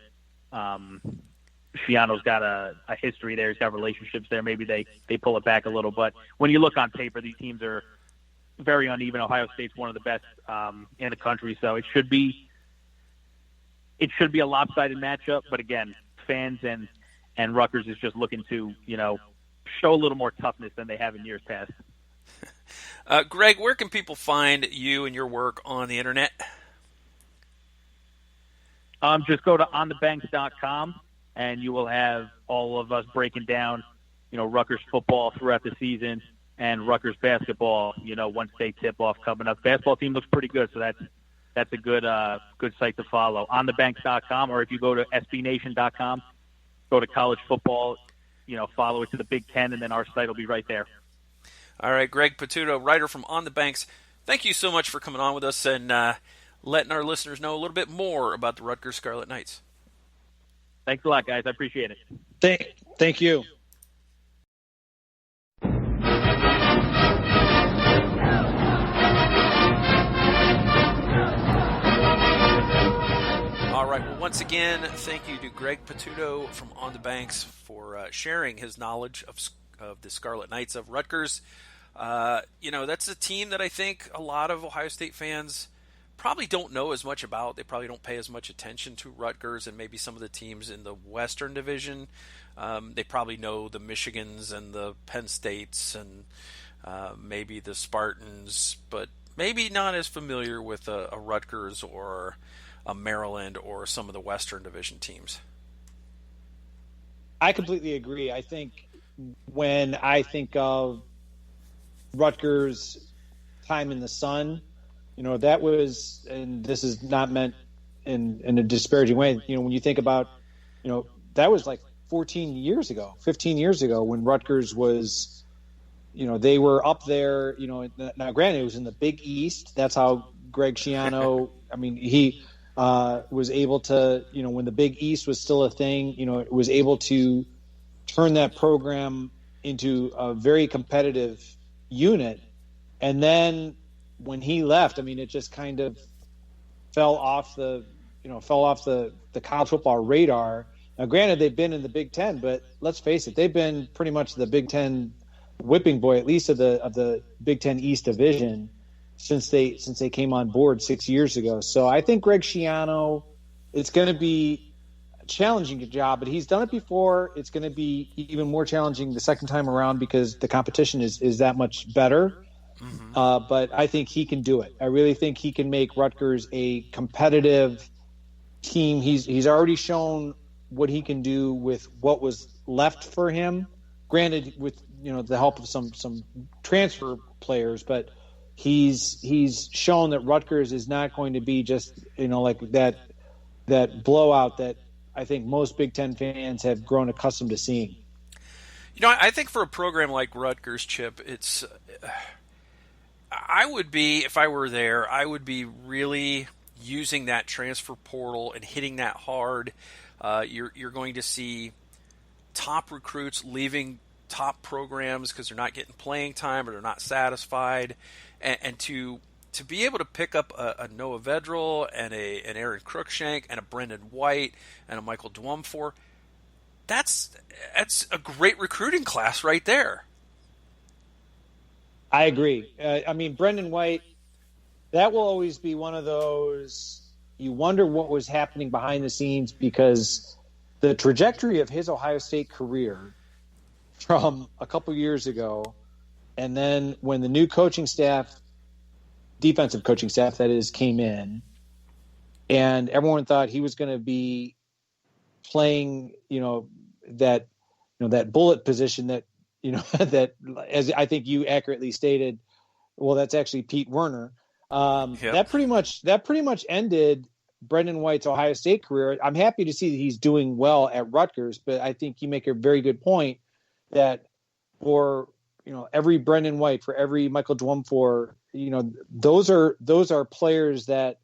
Schiano's got a history there. He's got relationships there. Maybe they pull it back a little. But when you look on paper, these teams are very uneven. Ohio State's one of the best in the country, so it should be a lopsided matchup. But again, fans and Rutgers is just looking to show a little more toughness than they have in years past. Greg, where can people find you and your work on the internet? Just go to onthebanks.com, and you will have all of us breaking down, Rutgers football throughout the season, and Rutgers basketball, once they tip off coming up. Basketball team looks pretty good, so that's a good site to follow. Onthebanks.com, or if you go to sbnation.com, go to college football, follow it to the Big Ten, and then our site will be right there. All right, Greg Patuto, writer from On the Banks, thank you so much for coming on with us and letting our listeners know a little bit more about the Rutgers Scarlet Knights. Thanks a lot, guys. I appreciate it. Thank you. All right. Well, once again, thank you to Greg Patuto from On the Banks for sharing his knowledge of the Scarlet Knights of Rutgers. That's a team that I think a lot of Ohio State fans probably don't know as much about. They probably don't pay as much attention to Rutgers and maybe some of the teams in the Western Division. They probably know the Michigans and the Penn States and maybe the Spartans, but maybe not as familiar with a Rutgers or a Maryland or some of the Western Division teams. I completely agree. I think when I think of Rutgers' time in the sun, that was, and this is not meant in a disparaging way, when you think about, that was like 15 years ago when Rutgers was, they were up there, now granted it was in the Big East. That's how Greg Schiano, he was able to, when the Big East was still a thing, was able to turn that program into a very competitive unit And then when he left, I mean, it just kind of fell off the college football radar. Now, granted, they've been in the Big Ten, but let's face it, they've been pretty much the Big Ten whipping boy, at least of the Big Ten East division, since they came on board 6 years ago. So I think Greg Schiano, it's going to be a challenging job, but he's done it before. It's going to be even more challenging the second time around because the competition is that much better. Mm-hmm. But I think he can do it. I really think he can make Rutgers a competitive team. He's already shown what he can do with what was left for him. Granted, with the help of some transfer players, but he's shown that Rutgers is not going to be just like that blowout that I think most Big Ten fans have grown accustomed to seeing. I think for a program like Rutgers, Chip, it's. I would be, if I were there, I would be really using that transfer portal and hitting that hard. You're going to see top recruits leaving top programs because they're not getting playing time or they're not satisfied, and to be able to pick up a Noah Vedral and an Aaron Cruikshank and a Brendan White and a Michael Dwumfor, that's a great recruiting class right there. I agree. I mean, Brendan White, that will always be one of those, you wonder what was happening behind the scenes, because the trajectory of his Ohio State career from a couple years ago, and then when the new coaching staff, defensive coaching staff that is, came in, and everyone thought he was going to be playing, that bullet position that, that, as I think you accurately stated, well, that's actually Pete Werner. That pretty much ended Brendan White's Ohio State career. I'm happy to see that he's doing well at Rutgers, but I think you make a very good point that for every Brendan White, for every Michael Dwumfor, those are players that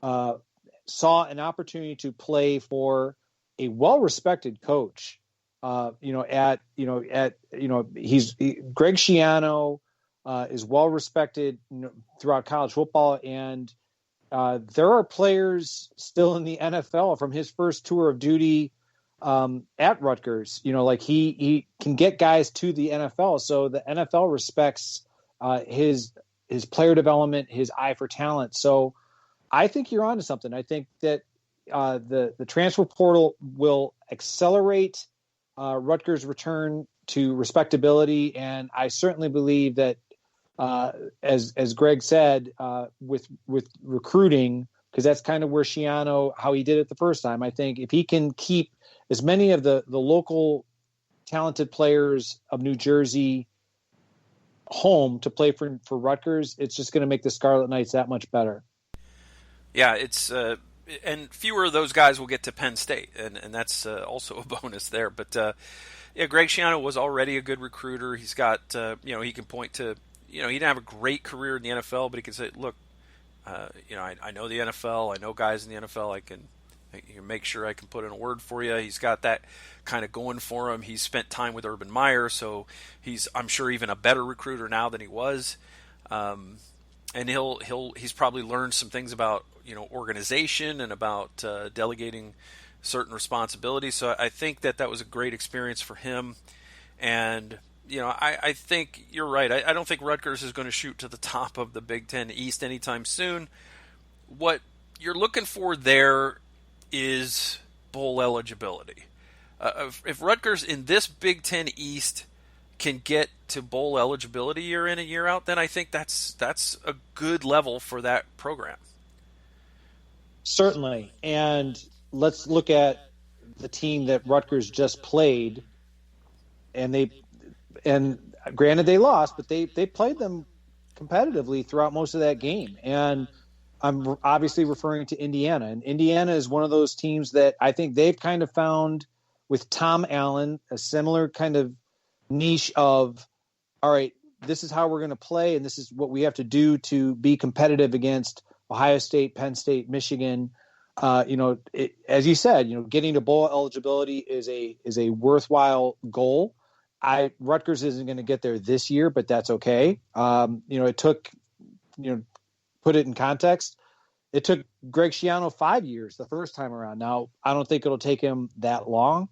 saw an opportunity to play for a well-respected coach. Greg Schiano is well respected throughout college football, and there are players still in the NFL from his first tour of duty at Rutgers. He can get guys to the NFL, so the NFL respects his player development, his eye for talent. So I think you're onto something. I think that the transfer portal will accelerate Rutgers' return to respectability, and I certainly believe that, as Greg said, with recruiting, because that's kind of where Schiano, how he did it the first time. I think if he can keep as many of the local talented players of New Jersey home to play for Rutgers, it's just going to make the Scarlet Knights that much better. Yeah, it's and fewer of those guys will get to Penn State, and that's also a bonus there. But Greg Schiano was already a good recruiter. He's got he can point to he didn't have a great career in the NFL, but he can say, look, I know the NFL, I know guys in the NFL. I can make sure I can put in a word for you. He's got that kind of going for him. He's spent time with Urban Meyer, so I'm sure even a better recruiter now than he was. And he's probably learned some things about organization and about delegating certain responsibilities. So I think that was a great experience for him. And I think you're right. I don't think Rutgers is going to shoot to the top of the Big Ten East anytime soon. What you're looking for there is bowl eligibility. If Rutgers in this Big Ten East can get to bowl eligibility year in and year out, then I think that's a good level for that program. Certainly. And let's look at the team that Rutgers just played, and granted they lost, but they played them competitively throughout most of that game. And I'm obviously referring to Indiana. And Indiana is one of those teams that I think they've kind of found with Tom Allen a similar kind of niche of, all right, this is how we're going to play, and this is what we have to do to be competitive against Ohio State, Penn State, Michigan. As you said, getting to bowl eligibility is a worthwhile goal. Rutgers isn't going to get there this year, but that's okay. It took, put it in context. It took Greg Schiano 5 years the first time around. Now, I don't think it'll take him that long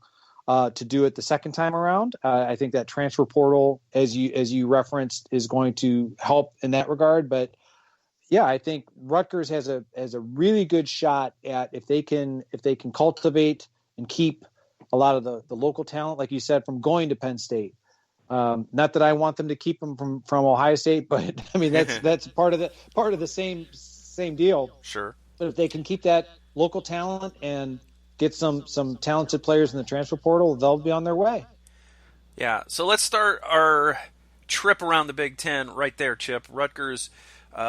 to do it the second time around. I think that transfer portal, as you referenced, is going to help in that regard. But yeah, I think Rutgers has a really good shot at if they can cultivate and keep a lot of the local talent, like you said, from going to Penn State. Not that I want them to keep them from Ohio State, but I mean that's part of the same deal. Sure. But if they can keep that local talent and get some talented players in the transfer portal, they'll be on their way. Yeah. So let's start our trip around the Big Ten right there, Chip. Rutgers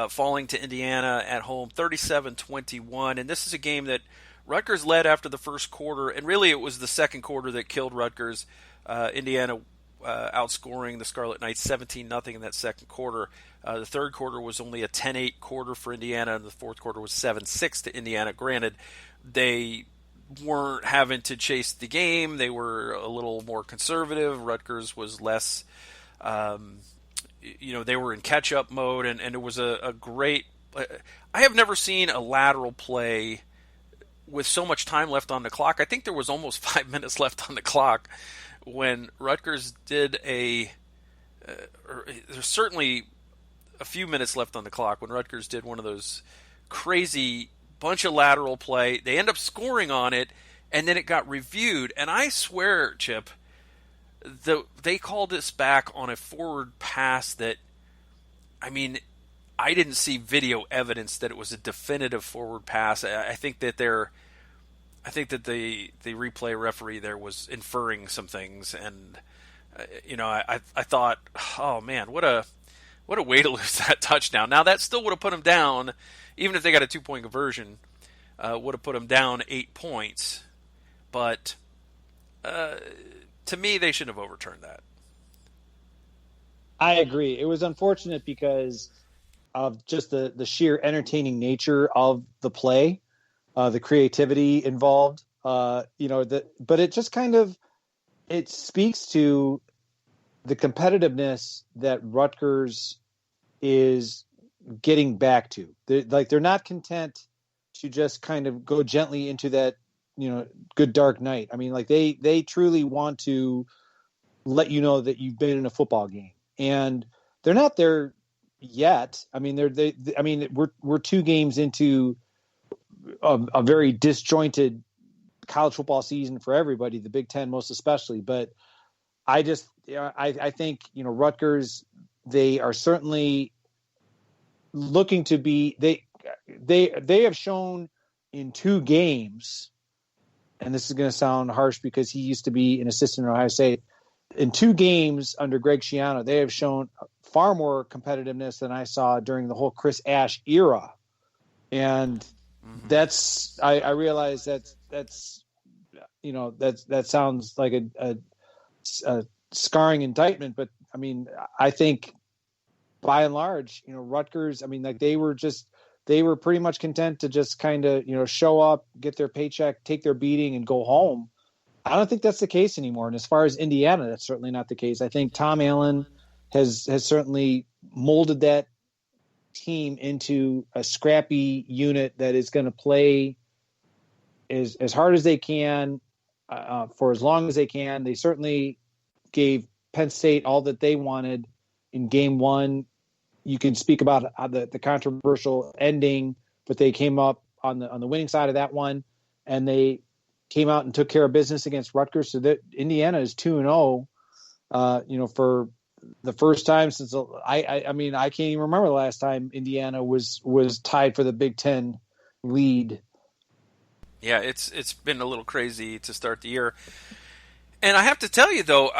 falling to Indiana at home, 37-21, and this is a game that Rutgers led after the first quarter, and really it was the second quarter that killed Rutgers. Indiana outscoring the Scarlet Knights 17-0 in that second quarter. The third quarter was only a 10-8 quarter for Indiana, and the fourth quarter was 7-6 to Indiana. Granted, they weren't having to chase the game. They were a little more conservative. Rutgers was less, they were in catch-up mode, and it was a great... I have never seen a lateral play with so much time left on the clock. I think there was almost 5 minutes left on the clock when Rutgers did there's certainly a few minutes left on the clock when Rutgers did one of those crazy bunch of lateral play. They end up scoring on it, and then it got reviewed. And I swear, Chip, they called this back on a forward pass that, I mean, I didn't see video evidence that it was a definitive forward pass. I think that the replay referee there was inferring some things, and I thought, oh man, what a way to lose that touchdown. Now that still would have put them down, even if they got a 2-point conversion, would have put them down 8 points. But to me, they shouldn't have overturned that. I agree. It was unfortunate because of just the sheer entertaining nature of the play, the creativity involved, but it just kind of, it speaks to the competitiveness that Rutgers is getting back to. They're not content to just kind of go gently into that, good dark night. I mean, like they truly want to let you know that you've been in a football game, and they're not there yet. I mean, we're 2 games into a very disjointed college football season for everybody, the Big Ten most especially. But I think, Rutgers, they are certainly looking to be, they have shown in 2 games, and this is going to sound harsh because he used to be an assistant at Ohio State. In 2 games under Greg Schiano, they have shown far more competitiveness than I saw during the whole Chris Ash era. And that's, I realize that sounds like a scarring indictment, but I mean, I think by and large, Rutgers, I mean, like they were pretty much content to just kind of, show up, get their paycheck, take their beating, and go home. I don't think that's the case anymore. And as far as Indiana, that's certainly not the case. I think Tom Allen has certainly molded that team into a scrappy unit that is going to play as hard as they can for as long as they can. They certainly gave Penn State all that they wanted in game 1. You can speak about the controversial ending, but they came up on the winning side of that one, and they came out and took care of business against Rutgers. So that Indiana is 2-0, for the first time since I mean, I can't even remember the last time Indiana was tied for the Big Ten lead. Yeah, it's been a little crazy to start the year. And I have to tell you, though,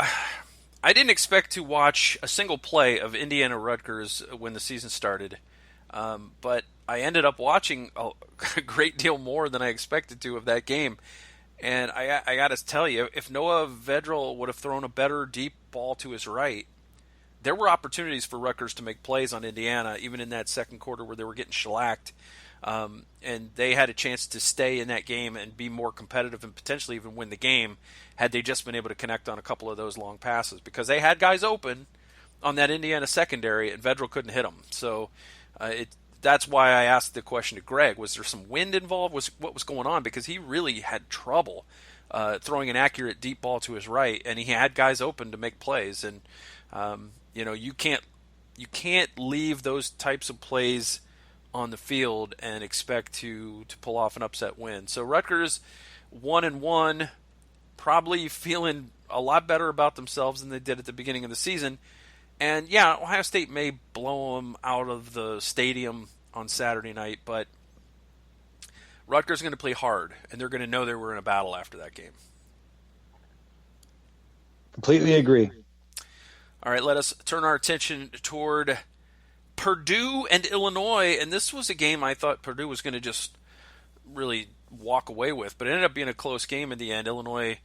I didn't expect to watch a single play of Indiana Rutgers when the season started. But I ended up watching a great deal more than I expected to of that game. And I got to tell you, if Noah Vedral would have thrown a better deep ball to his right, there were opportunities for Rutgers to make plays on Indiana, even in that second quarter where they were getting shellacked. And they had a chance to stay in that game and be more competitive and potentially even win the game had they just been able to connect on a couple of those long passes, because they had guys open on that Indiana secondary and Vedral couldn't hit them. So that's why I asked the question to Greg. Was there some wind involved? What was going on? Because he really had trouble throwing an accurate deep ball to his right, and he had guys open to make plays. And you can't leave those types of plays on the field and expect to pull off an upset win. So Rutgers 1-1, probably feeling a lot better about themselves than they did at the beginning of the season. And yeah, Ohio State may blow them out of the stadium on Saturday night, but Rutgers is going to play hard, and they're going to know they were in a battle after that game. Completely agree. All right, let us turn our attention toward Purdue and Illinois, and this was a game I thought Purdue was going to just really walk away with, but it ended up being a close game in the end. Illinois,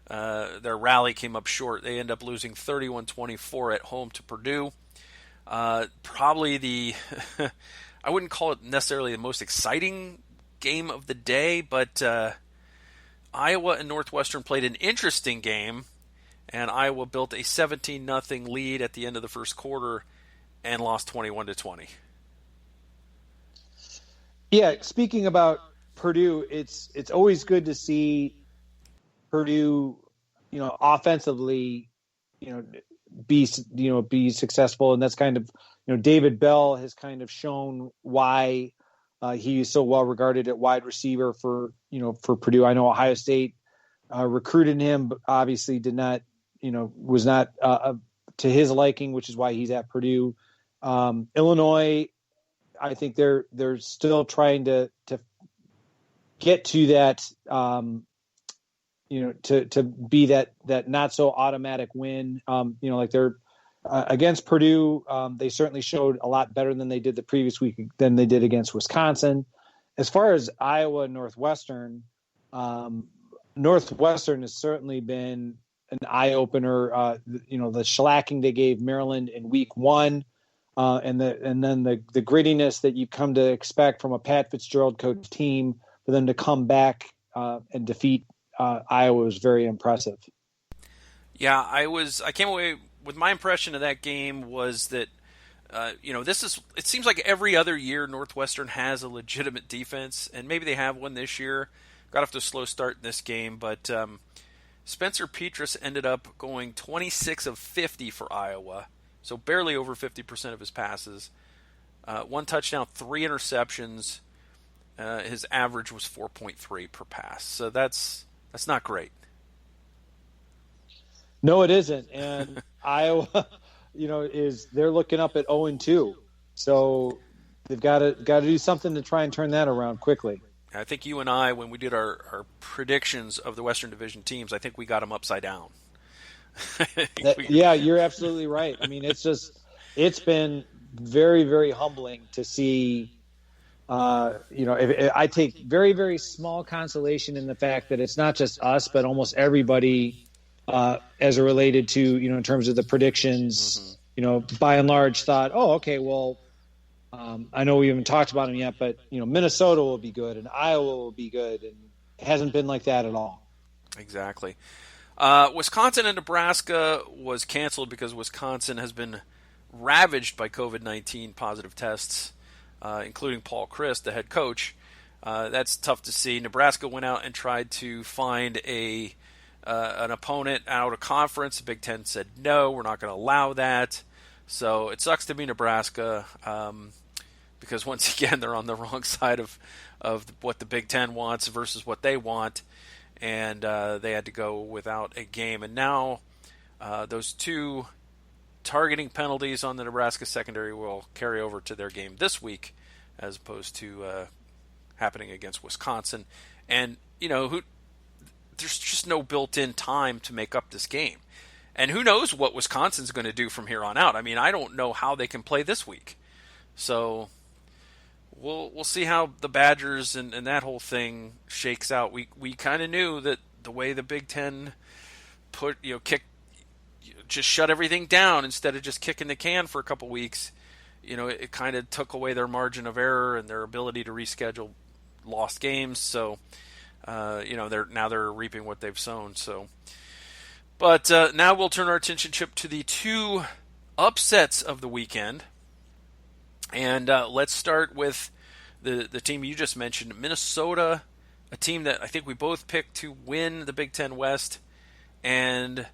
their rally came up short. They ended up losing 31-24 at home to Purdue. Probably the, I wouldn't call it necessarily the most exciting game of the day, but Iowa and Northwestern played an interesting game, and Iowa built a 17-0 lead at the end of the first quarter and lost 21-20. Yeah, speaking about Purdue, it's always good to see Purdue, offensively, be successful, and that's kind of, David Bell has kind of shown why he is so well regarded at wide receiver for Purdue. I know Ohio State recruited him, but obviously did not, was not to his liking, which is why he's at Purdue. Illinois, I think they're still trying to get to that, to be that not so automatic win. Like they're against Purdue, they certainly showed a lot better than they did the previous week than they did against Wisconsin. As far as Iowa and Northwestern, Northwestern has certainly been an eye opener. The shellacking they gave Maryland in week 1. And then the grittiness that you come to expect from a Pat Fitzgerald coach team, for them to come back and defeat Iowa was very impressive. Yeah, I came away with my impression of that game was that it seems like every other year Northwestern has a legitimate defense, and maybe they have one this year. Got off to a slow start in this game, but Spencer Petras ended up going 26 of 50 for Iowa. So barely over 50% of his passes. 1 touchdown, 3 interceptions. His average was 4.3 per pass. So that's not great. No, it isn't. And Iowa, they're looking up at 0-2. So they've got to do something to try and turn that around quickly. I think you and I, when we did our predictions of the Western Division teams, I think we got them upside down. Yeah, you're absolutely right. I mean, it's been very, very humbling to see. If I take very, very small consolation in the fact that it's not just us, but almost everybody, as it related to, in terms of the predictions, by and large thought, oh, okay, well, I know we haven't talked about them yet, but, Minnesota will be good and Iowa will be good. And it hasn't been like that at all. Exactly. Wisconsin and Nebraska was canceled because Wisconsin has been ravaged by COVID-19 positive tests, including Paul Chryst, the head coach. That's tough to see. Nebraska went out and tried to find an opponent out of conference. The Big Ten said, no, we're not going to allow that. So it sucks to be Nebraska because, once again, they're on the wrong side of what the Big Ten wants versus what they want. And they had to go without a game. And now those 2 targeting penalties on the Nebraska secondary will carry over to their game this week, as opposed to happening against Wisconsin. And, there's just no built-in time to make up this game. And who knows what Wisconsin's going to do from here on out. I mean, I don't know how they can play this week. So we'll see how the Badgers and that whole thing shakes out. We kind of knew that the way the Big Ten just shut everything down instead of just kicking the can for a couple weeks, it kind of took away their margin of error and their ability to reschedule lost games. So, they're reaping what they've sown. So, but now we'll turn our attention, Chip, to the two upsets of the weekend, and let's start with the team you just mentioned, Minnesota, a team that I think we both picked to win the Big Ten West, and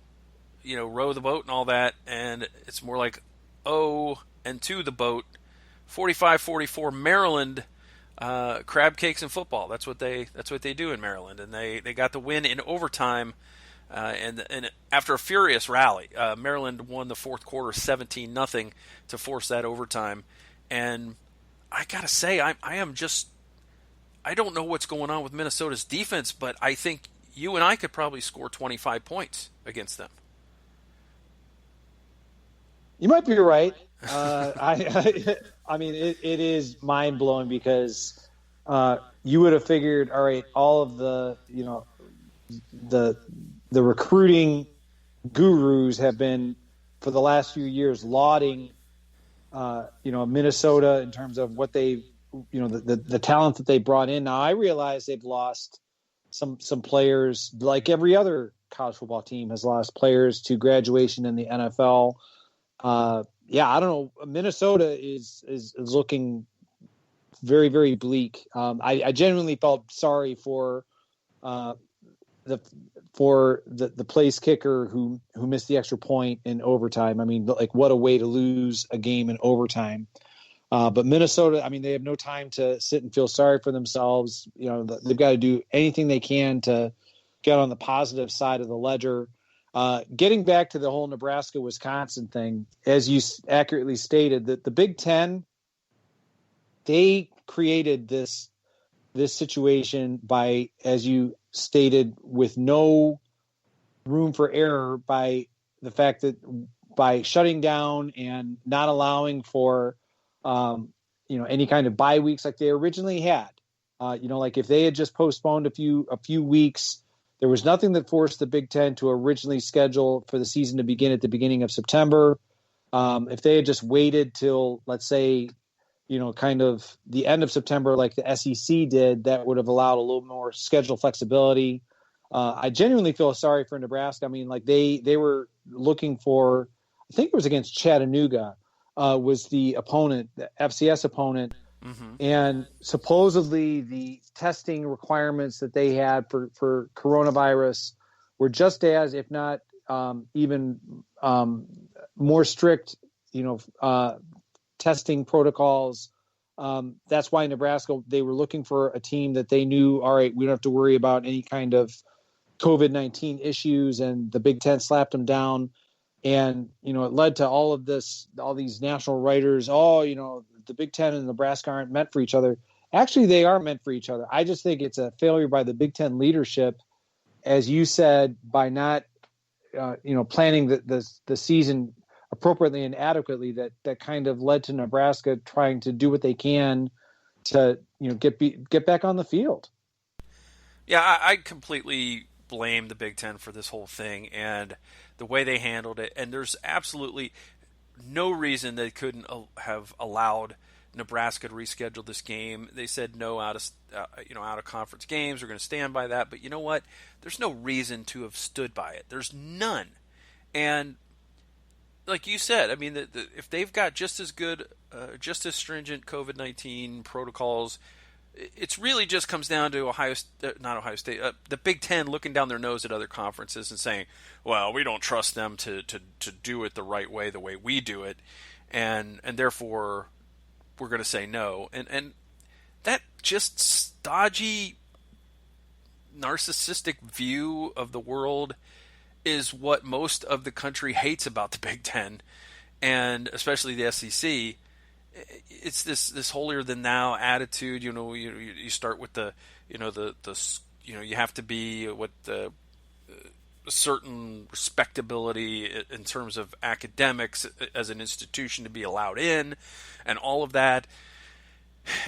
row the boat and all that, and it's more like and to the boat. 45-44 Maryland, crab cakes and football. That's what they do in Maryland, and they got the win in overtime. And after a furious rally, Maryland won the fourth quarter 17-0 to force that overtime. And I gotta say, I don't know what's going on with Minnesota's defense, but I think you and I could probably score 25 points against them. You might be right. I mean, it is mind blowing because you would have figured, all right, all of the recruiting gurus have been for the last few years lauding Minnesota in terms of what they the talent that they brought in. Now I realize they've lost some players, like every other college football team has lost players to graduation in the NFL. I don't know. Minnesota is looking very, very bleak. I genuinely felt sorry for the place kicker who missed the extra point in overtime. I mean, like, what a way to lose a game in overtime. But Minnesota, I mean, they have no time to sit and feel sorry for themselves. They've got to do anything they can to get on the positive side of the ledger. Getting back to the whole Nebraska-Wisconsin thing, as you accurately stated, that the Big Ten, they created this situation by, as you stated, with no room for error, by the fact that by shutting down and not allowing for any kind of bye weeks like they originally had. Like if they had just postponed a few weeks, there was nothing that forced the Big Ten to originally schedule for the season to begin at the beginning of September. If they had just waited till, let's say, kind of the end of September, like the SEC did, that would have allowed a little more schedule flexibility. I genuinely feel sorry for Nebraska. I mean, like they were looking for, I think it was against Chattanooga, was the opponent, the FCS opponent. Mm-hmm. And supposedly the testing requirements that they had for coronavirus were just as, if not even more strict, testing protocols. That's why Nebraska, they were looking for a team that they knew, all right, we don't have to worry about any kind of COVID-19 issues, and the Big Ten slapped them down. And, it led to all these national writers, the Big Ten and Nebraska aren't meant for each other. Actually, they are meant for each other. I just think it's a failure by the Big Ten leadership, as you said, by not, planning the season appropriately and adequately, that kind of led to Nebraska trying to do what they can to, get back on the field. Yeah, I completely blame the Big Ten for this whole thing and the way they handled it. And there's absolutely no reason they couldn't have allowed Nebraska to reschedule this game. They said no out of conference games. We're going to stand by that. But you know what? There's no reason to have stood by it. There's none. And like you said, I mean, if they've got just as stringent COVID-19 protocols, it's really just comes down to the Big Ten looking down their nose at other conferences and saying, well, we don't trust them to do it the way we do it, and therefore we're going to say no. And that just stodgy, narcissistic view of the world is what most of the country hates about the Big Ten, and especially the SEC. It's this holier than thou attitude. You start with you have to be with a certain respectability in terms of academics as an institution to be allowed in, and all of that.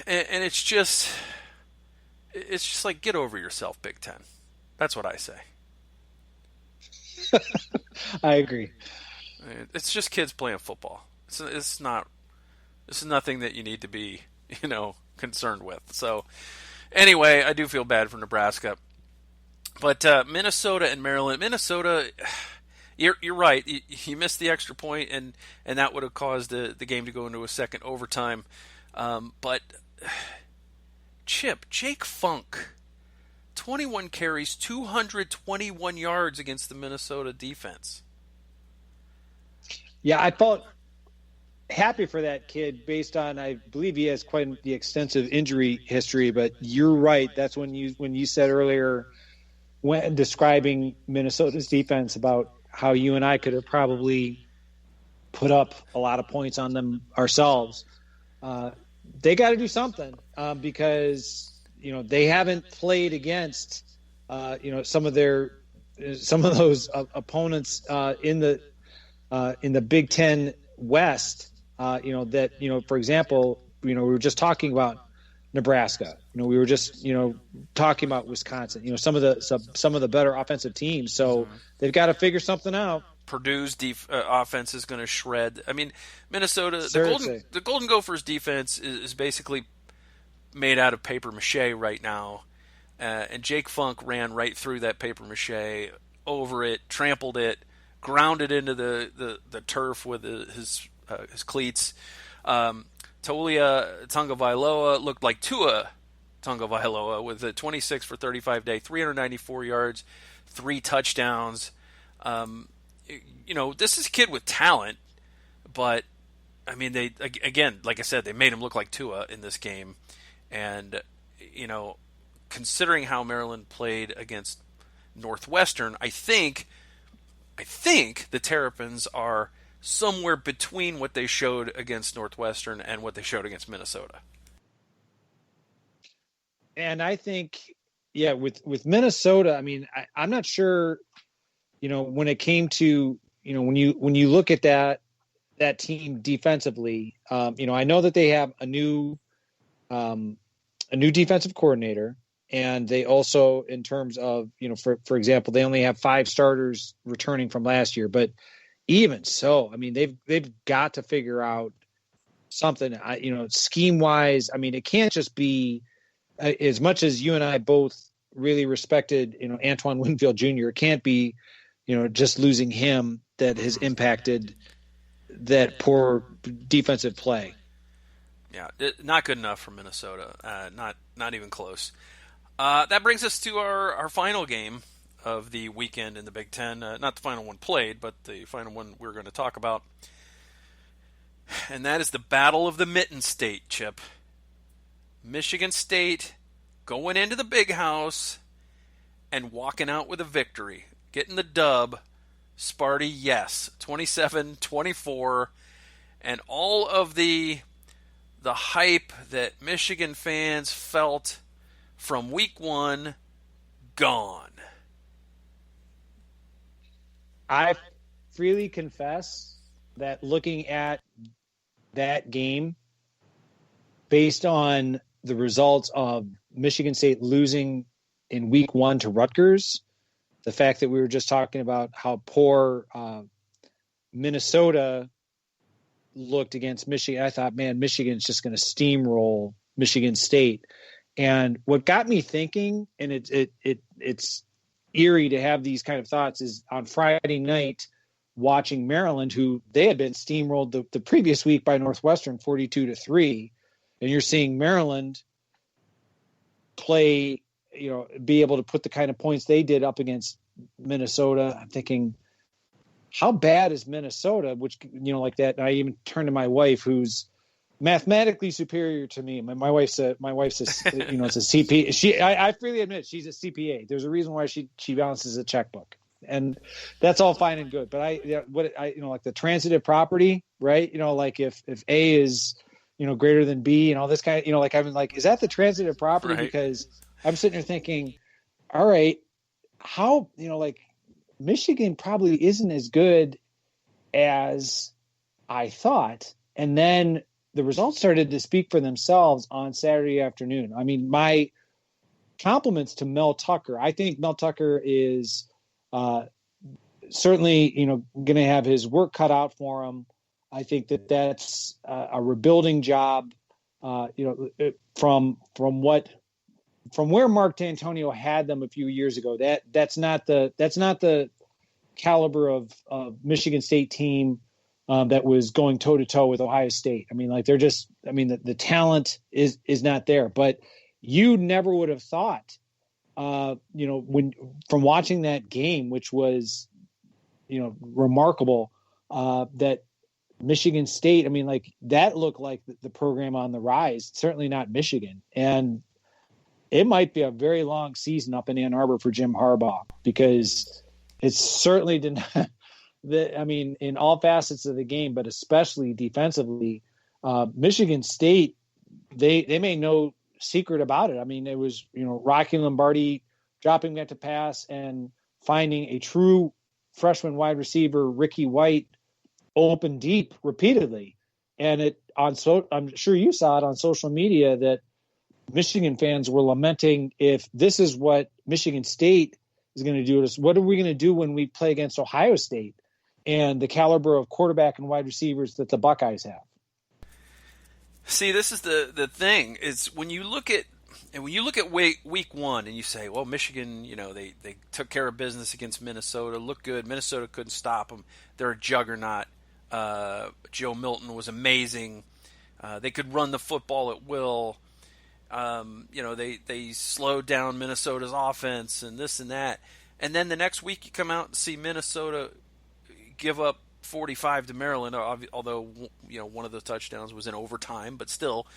And it's just like, get over yourself, Big Ten. That's what I say. I agree. It's just kids playing football. It's not This is nothing that you need to be, concerned with. So, anyway, I do feel bad for Nebraska. But Minnesota and Maryland. Minnesota, you're right. You missed the extra point, and that would have caused the game to go into a second overtime. But Jake Funk, 21 carries, 221 yards against the Minnesota defense. Yeah, I felt happy for that kid based on, I believe he has quite the extensive injury history, but you're right. That's when you said earlier when describing Minnesota's defense about how you and I could have probably put up a lot of points on them ourselves. They got to do something because they haven't played against some of those opponents in the Big Ten West. For example, we were just talking about Nebraska. We were just talking about Wisconsin. Some of the better offensive teams. So they've got to figure something out. Purdue's offense is going to shred. I mean, Minnesota, the Golden Gophers defense is basically made out of paper mache right now, and Jake Funk ran right through that paper mache, over it, trampled it, ground it into the turf with his cleats. Taulia Tagovailoa looked like Tua Tagovailoa with a 26 for 35 day, 394 yards, 3 touchdowns. This is a kid with talent, but I mean, they, again, like I said, they made him look like Tua in this game. And, considering how Maryland played against Northwestern, I think the Terrapins are somewhere between what they showed against Northwestern and what they showed against Minnesota. And I think, with Minnesota, I mean, I'm not sure, when it came to, when you look at that team defensively, I know that they have a new defensive coordinator, and they also, in terms of, for example, they only have 5 starters returning from last year, but even so, I mean, they've got to figure out something, scheme wise. I mean, it can't just be, as much as you and I both really respected, Antoine Winfield Jr., it can't be, just losing him that has impacted that poor defensive play. Yeah, not good enough for Minnesota. Not even close. That brings us to our final game of the weekend in the Big Ten. Not the final one played, but the final one we're going to talk about. And that is the Battle of the Mitten State, Chip. Michigan State going into the Big House and walking out with a victory. Getting the dub. Sparty, yes. 27-24. And all of the hype that Michigan fans felt from week 1, gone. I freely confess that looking at that game, based on the results of Michigan State losing in week 1 to Rutgers, the fact that we were just talking about how poor Minnesota looked against Michigan, I thought, man, Michigan's just going to steamroll Michigan State. And what got me thinking, and it's eerie to have these kind of thoughts, is on Friday night watching Maryland, who they had been steamrolled the previous week by Northwestern 42-3, and you're seeing Maryland play, be able to put the kind of points they did up against Minnesota. I'm thinking, how bad is Minnesota? Which, like that. And I even turned to my wife, who's mathematically superior to me. My wife's a it's a CPA. I freely admit she's a CPA. There's a reason why she balances a checkbook, and that's all fine and good. But like the transitive property, right? Like if A is, greater than B and all this kind of, I'm like, is that the transitive property? Right. Because I'm sitting there thinking, all right, how, Michigan probably isn't as good as I thought. And then the results started to speak for themselves on Saturday afternoon. I mean, my compliments to Mel Tucker. I think Mel Tucker is certainly, going to have his work cut out for him I think that that's a rebuilding job. From where Mark D'Antonio had them a few years ago, that's not the caliber of Michigan State team that was going toe to toe with Ohio State. I mean, like the talent is not there. But you never would have thought, when from watching that game, which was, remarkable, that Michigan State, I mean, like that looked like the program on the rise. Certainly not Michigan, and it might be a very long season up in Ann Arbor for Jim Harbaugh, because it certainly did not. In all facets of the game, but especially defensively, Michigan State, they made no secret about it. I mean, it was, Rocky Lombardi dropping back to pass and finding a true freshman wide receiver, Ricky White, open deep repeatedly. And I'm sure you saw it on social media that Michigan fans were lamenting, if this is what Michigan State is going to do to us, what are we going to do when we play against Ohio State and the caliber of quarterback and wide receivers that the Buckeyes have? See, this is the thing, is when you look at week one and you say, well, Michigan, they took care of business against Minnesota, looked good. Minnesota couldn't stop them. They're a juggernaut. Joe Milton was amazing. They could run the football at will. They slowed down Minnesota's offense and this and that. And then the next week you come out and see Minnesota give up 45 to Maryland, although one of the touchdowns was in overtime, but still,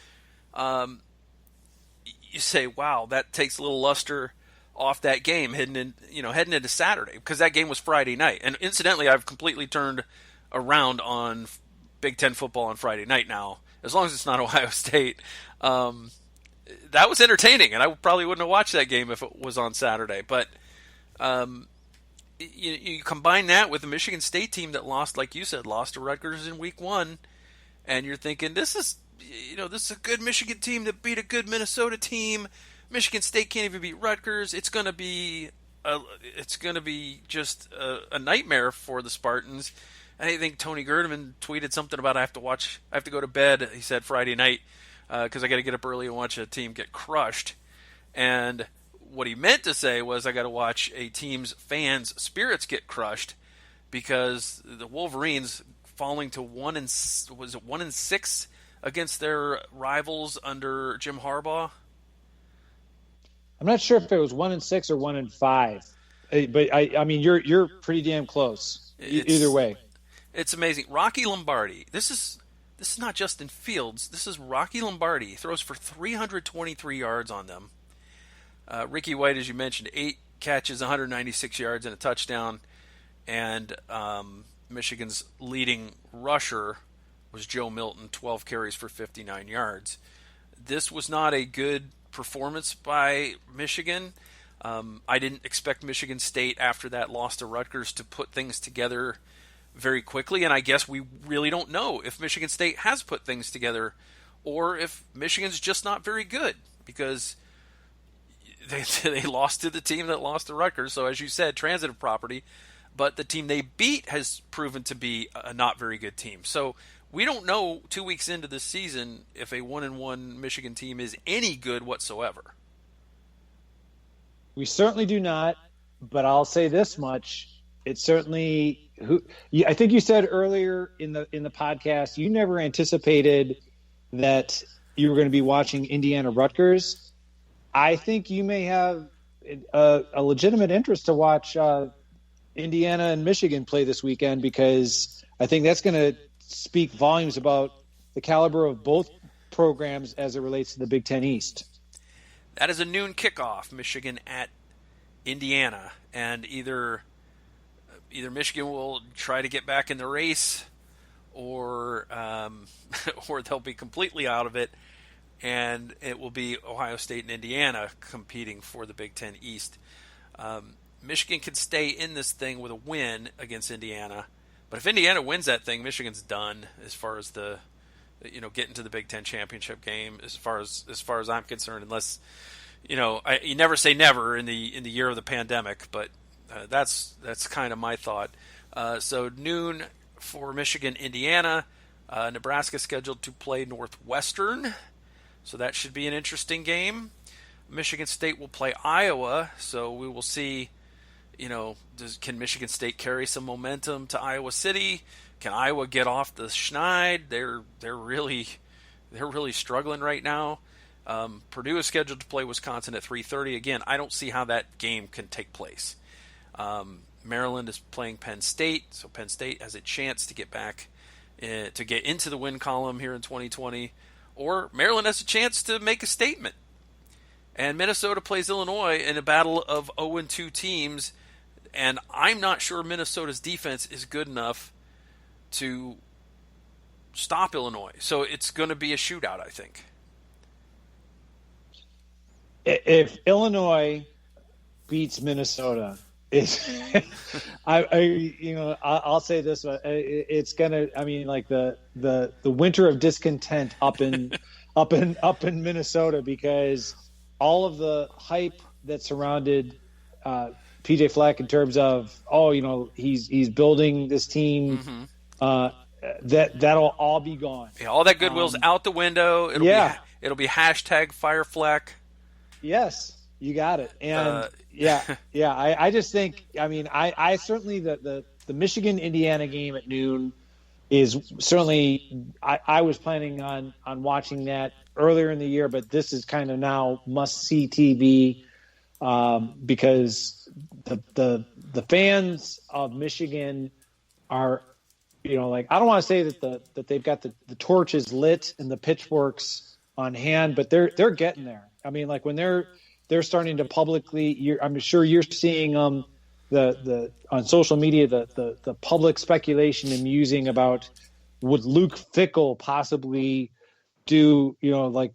you say, wow, that takes a little luster off that game heading into Saturday, because that game was Friday night. And incidentally, I've completely turned around on Big Ten football on Friday night now, as long as it's not Ohio State. That was entertaining, and I probably wouldn't have watched that game if it was on Saturday. But you combine that with the Michigan State team that lost, like you said, lost to Rutgers in week one, and you're thinking, this is a good Michigan team that beat a good Minnesota team. Michigan State can't even beat Rutgers. It's going to be just a nightmare for the Spartans. And I think Tony Gerdeman tweeted something about I have to go to bed, he said, Friday night, because I got to get up early and watch a team get crushed. And what he meant to say was, I got to watch a team's fans' spirits get crushed, because the Wolverines falling to 1-6 against their rivals under Jim Harbaugh. I'm not sure if it was 1-6 or 1-5, but I mean, you're pretty damn close. Either way, it's amazing. Rocky Lombardi. This is not Justin Fields. This is Rocky Lombardi. He throws for 323 yards on them. Ricky White, as you mentioned, 8 catches, 196 yards, and a touchdown. And Michigan's leading rusher was Joe Milton, 12 carries for 59 yards. This was not a good performance by Michigan. I didn't expect Michigan State, after that loss to Rutgers, to put things together very quickly, and I guess we really don't know if Michigan State has put things together or if Michigan's just not very good, because they lost to the team that lost to Rutgers. So, as you said, transitive property, but the team they beat has proven to be a not very good team. So we don't know 2 weeks into this season if a 1-1 Michigan team is any good whatsoever. We certainly do not, but I'll say this much. It's certainly I think you said earlier in the podcast, you never anticipated that you were going to be watching Indiana Rutgers. I think you may have a legitimate interest to watch Indiana and Michigan play this weekend, because I think that's going to speak volumes about the caliber of both programs as it relates to the Big Ten East. That is a noon kickoff, Michigan at Indiana, and either Michigan will try to get back in the race, or they'll be completely out of it, and it will be Ohio State and Indiana competing for the Big Ten East. Michigan can stay in this thing with a win against Indiana, but if Indiana wins that thing, Michigan's done as far as the getting to the Big Ten championship game. As far as I'm concerned, unless you never say never in the year of the pandemic, but that's kind of my thought. So noon for Michigan, Indiana. Nebraska scheduled to play Northwestern, so that should be an interesting game. Michigan State will play Iowa, so we will see. Can Michigan State carry some momentum to Iowa City? Can Iowa get off the schneid? They're really struggling right now. Purdue is scheduled to play Wisconsin at 3:30. Again, I don't see how that game can take place. Maryland is playing Penn State, so Penn State has a chance to get back to get into the win column here in 2020, or Maryland has a chance to make a statement. And Minnesota plays Illinois in a battle of 0-2 teams, and I'm not sure Minnesota's defense is good enough to stop Illinois. So it's going to be a shootout, I think. If Illinois beats Minnesota, I'll say this: it's gonna. I mean, like the winter of discontent up in Minnesota, because all of the hype that surrounded PJ Fleck in terms of he's building this team, that'll all be gone. Yeah, all that goodwill's out the window. It'll be hashtag Fire Fleck. Yes, you got it. And I just think, I certainly the Michigan Indiana game at noon is certainly, I was planning on watching that earlier in the year, but this is kind of now must see TV because the fans of Michigan are, I don't want to say that they've got the torches lit and the pitchforks on hand, but they're getting there. I mean, like when they're starting to publicly, I'm sure you're seeing the on social media the public speculation and musing about would Luke Fickell possibly do,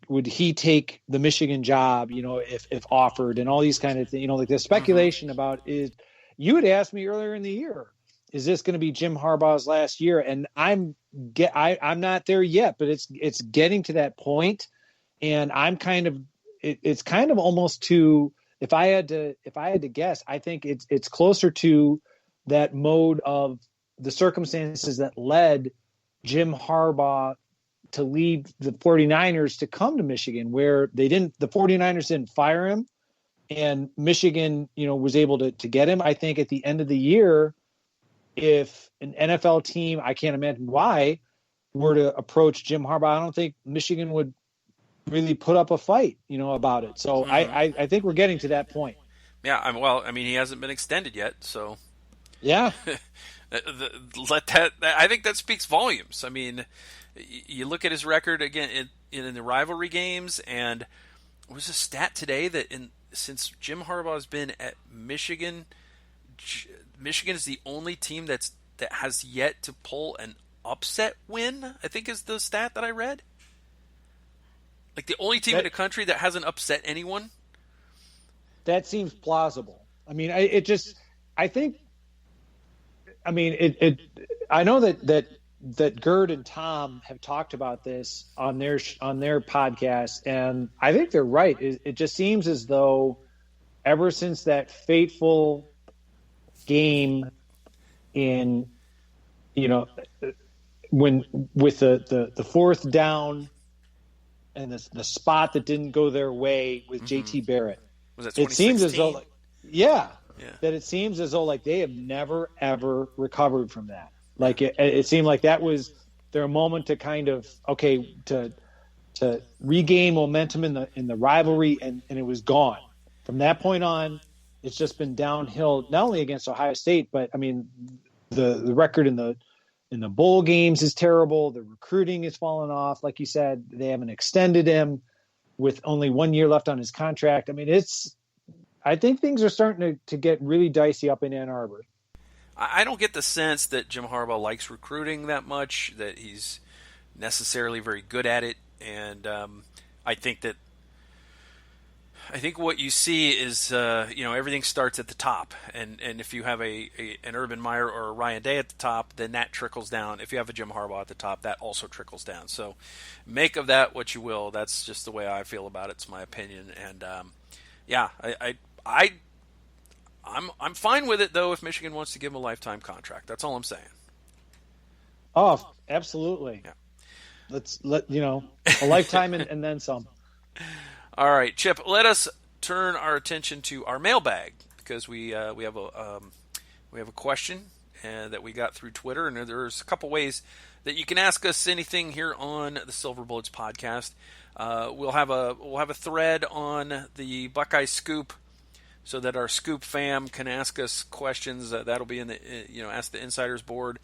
would he take the Michigan job, if offered, and all these kind of things, like the speculation about is, you had asked me earlier in the year, is this going to be Jim Harbaugh's last year? And I'm not there yet, but it's getting to that point, and I'm kind of, it's kind of almost to, if I had to guess, I think it's closer to that mode of the circumstances that led Jim Harbaugh to lead the 49ers to come to Michigan, where the 49ers didn't fire him, and Michigan, was able to get him. I think at the end of the year, if an NFL team, I can't imagine why, were to approach Jim Harbaugh, I don't think Michigan would really put up a fight, about it. So I think we're getting to that point. Yeah, he hasn't been extended yet, so yeah. I think that speaks volumes. I mean, you look at his record again in the rivalry games, and there was a stat today that since Jim Harbaugh has been at Michigan, Michigan is the only team that has yet to pull an upset win, I think is the stat that I read. Like the only team in the country that hasn't upset anyone. That seems plausible. I mean, I know that Gerd and Tom have talked about this on their podcast, and I think they're right. It just seems as though ever since that fateful game in, when with the fourth down and the spot that didn't go their way with JT Barrett, was that 2016? It seems as though that it seems as though they have never ever recovered from that. Like it seemed like that was their moment to kind of to regain momentum in the rivalry, and it was gone. From that point on, it's just been downhill, not only against Ohio State, but I mean the record in the bowl games is terrible. The recruiting has fallen off. Like you said, they haven't extended him with only 1 year left on his contract. I mean, I think things are starting to get really dicey up in Ann Arbor. I don't get the sense that Jim Harbaugh likes recruiting that much, that he's necessarily very good at it. And I think what you see is, everything starts at the top. And if you have an Urban Meyer or a Ryan Day at the top, then that trickles down. If you have a Jim Harbaugh at the top, that also trickles down. So make of that what you will. That's just the way I feel about it. It's my opinion. And, I'm fine with it, though, if Michigan wants to give him a lifetime contract. That's all I'm saying. Oh, absolutely. Yeah. A lifetime and then some. All right, Chip. Let us turn our attention to our mailbag because we have a question that we got through Twitter, and there's a couple ways that you can ask us anything here on the Silver Bullets podcast. We'll have a thread on the Buckeye Scoop, so that our Scoop fam can ask us questions. That'll be in the Ask the Insiders board.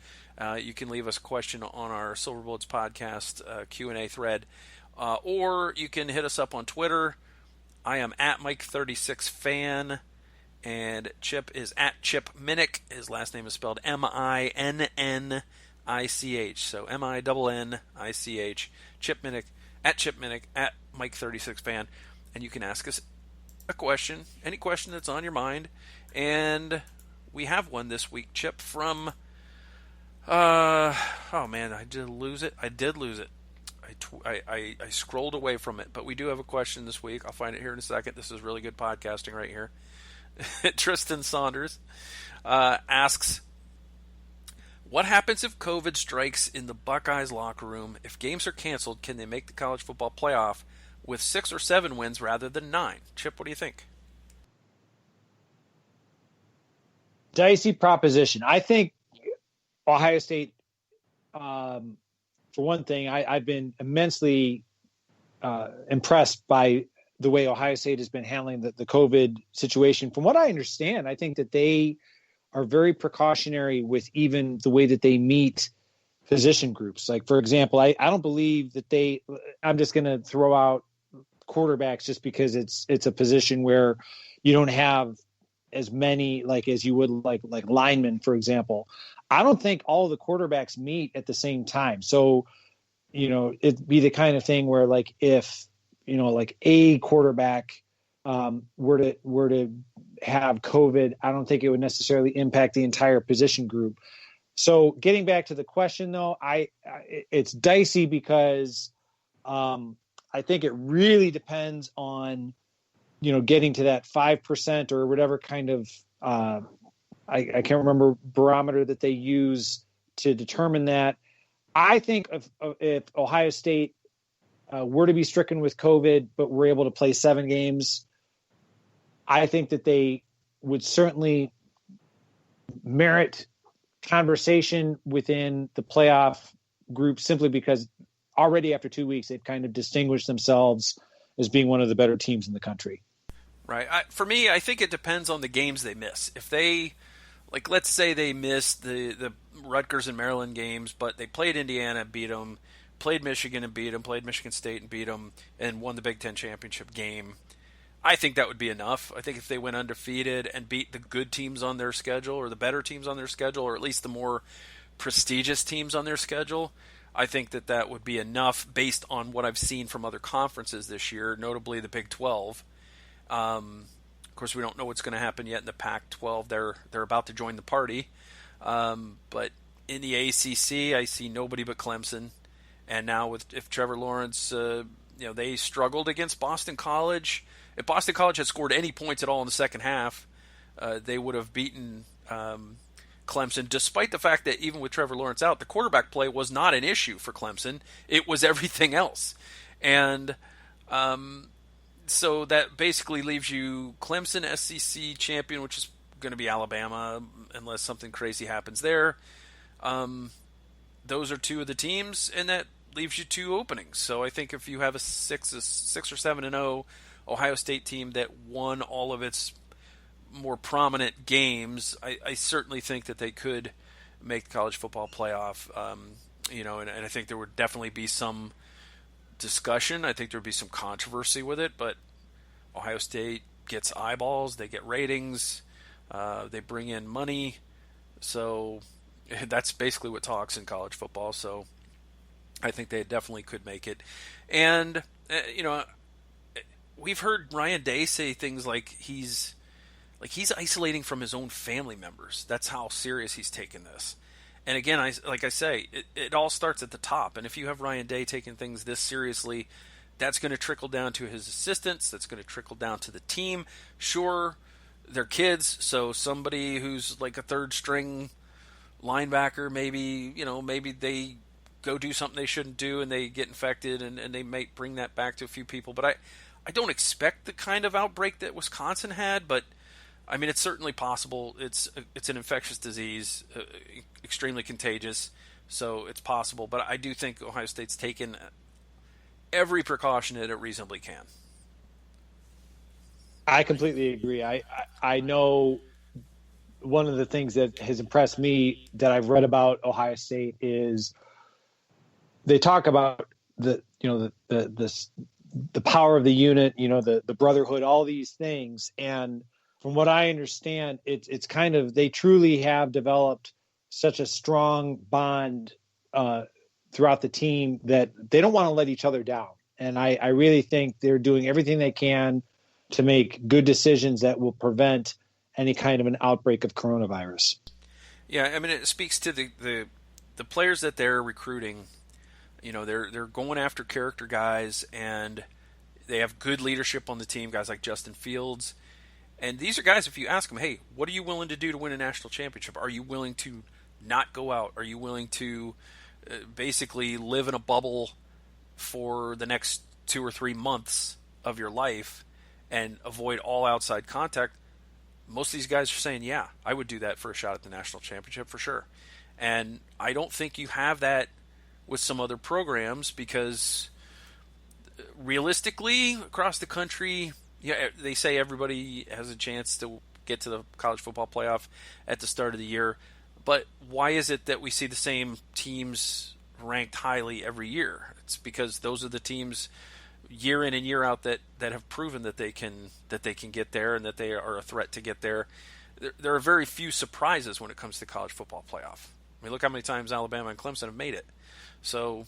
You can leave us a question on our Silver Bullets podcast Q&A thread, or you can hit us up on Twitter. I am at Mike36Fan, and Chip is at Chip Minnich. His last name is spelled Minnich, so Minnich. Chip Minnich, at Chip Minnich, at Mike36Fan, and you can ask us a question, any question that's on your mind. And we have one this week, Chip, from oh man, I did lose it. I scrolled away from it, but we do have a question this week. I'll find it here in a second. This is really good podcasting right here. Tristan Saunders asks, what happens if COVID strikes in the Buckeyes locker room? If games are canceled, can they make the college football playoff with 6 or 7 wins rather than 9? Chip, what do you think? Dicey proposition. I think Ohio State, for one thing, I've been immensely impressed by the way Ohio State has been handling the COVID situation. From what I understand, I think that they are very precautionary with even the way that they meet position groups. Like, for example, I don't believe that I'm just going to throw out quarterbacks just because it's a position where you don't have as many as you would like linemen, for example. I don't think all of the quarterbacks meet at the same time. So, it'd be the kind of thing where if a quarterback were to have COVID, I don't think it would necessarily impact the entire position group. So getting back to the question though, it's dicey because I think it really depends on, getting to that 5% or whatever kind of, I can't remember barometer that they use to determine that. I think if Ohio State were to be stricken with COVID, but were able to play 7 games, I think that they would certainly merit conversation within the playoff group simply because already after 2 weeks, they've kind of distinguished themselves as being one of the better teams in the country. Right. For me, I think it depends on the games they miss. If they, let's say they missed the Rutgers and Maryland games, but they played Indiana and beat them, played Michigan and beat them, played Michigan State and beat them, and won the Big Ten championship game, I think that would be enough. I think if they went undefeated and beat the good teams on their schedule or the better teams on their schedule or at least the more prestigious teams on their schedule, I think that would be enough based on what I've seen from other conferences this year, notably the Big 12. Of course, we don't know what's going to happen yet in the Pac-12. They're about to join the party. But in the ACC, I see nobody but Clemson. And now if Trevor Lawrence, they struggled against Boston College. If Boston College had scored any points at all in the second half, they would have beaten Clemson, despite the fact that even with Trevor Lawrence out, the quarterback play was not an issue for Clemson. It was everything else. And so that basically leaves you Clemson SEC champion, which is going to be Alabama, unless something crazy happens there. Those are 2 of the teams, and that leaves you 2 openings. So I think if you have a 6 or 7-0 Ohio State team that won all of its more prominent games, I certainly think that they could make the college football playoff. And I think there would definitely be some discussion. I think there would be some controversy with it, but Ohio State gets eyeballs, they get ratings, they bring in money. So that's basically what talks in college football. So I think they definitely could make it. And, we've heard Ryan Day say things like he's isolating from his own family members. That's how serious he's taken this. And again, it all starts at the top. And if you have Ryan Day taking things this seriously, that's going to trickle down to his assistants. That's going to trickle down to the team. Sure, they're kids, so somebody who's like a third string linebacker, maybe they go do something they shouldn't do and they get infected, and they might bring that back to a few people. But I don't expect the kind of outbreak that Wisconsin had, but I mean, it's certainly possible. It's an infectious disease, extremely contagious, so it's possible. But I do think Ohio State's taken every precaution that it reasonably can. I completely agree. I know one of the things that has impressed me that I've read about Ohio State is they talk about the power of the unit, the brotherhood, all these things. And from what I understand, it's kind of, they truly have developed such a strong bond throughout the team that they don't want to let each other down. And I really think they're doing everything they can to make good decisions that will prevent any kind of an outbreak of coronavirus. Yeah, I mean, it speaks to the players that they're recruiting. They're going after character guys, and they have good leadership on the team, guys like Justin Fields. And these are guys, if you ask them, hey, what are you willing to do to win a national championship? Are you willing to not go out? Are you willing to basically live in a bubble for the next 2 or 3 months of your life and avoid all outside contact? Most of these guys are saying, yeah, I would do that for a shot at the national championship for sure. And I don't think you have that with some other programs, because realistically, across the country, yeah, they say everybody has a chance to get to the college football playoff at the start of the year. But why is it that we see the same teams ranked highly every year? It's because those are the teams year in and year out that have proven that they can get there and that they are a threat to get there. There are very few surprises when it comes to college football playoff. I mean, look how many times Alabama and Clemson have made it. So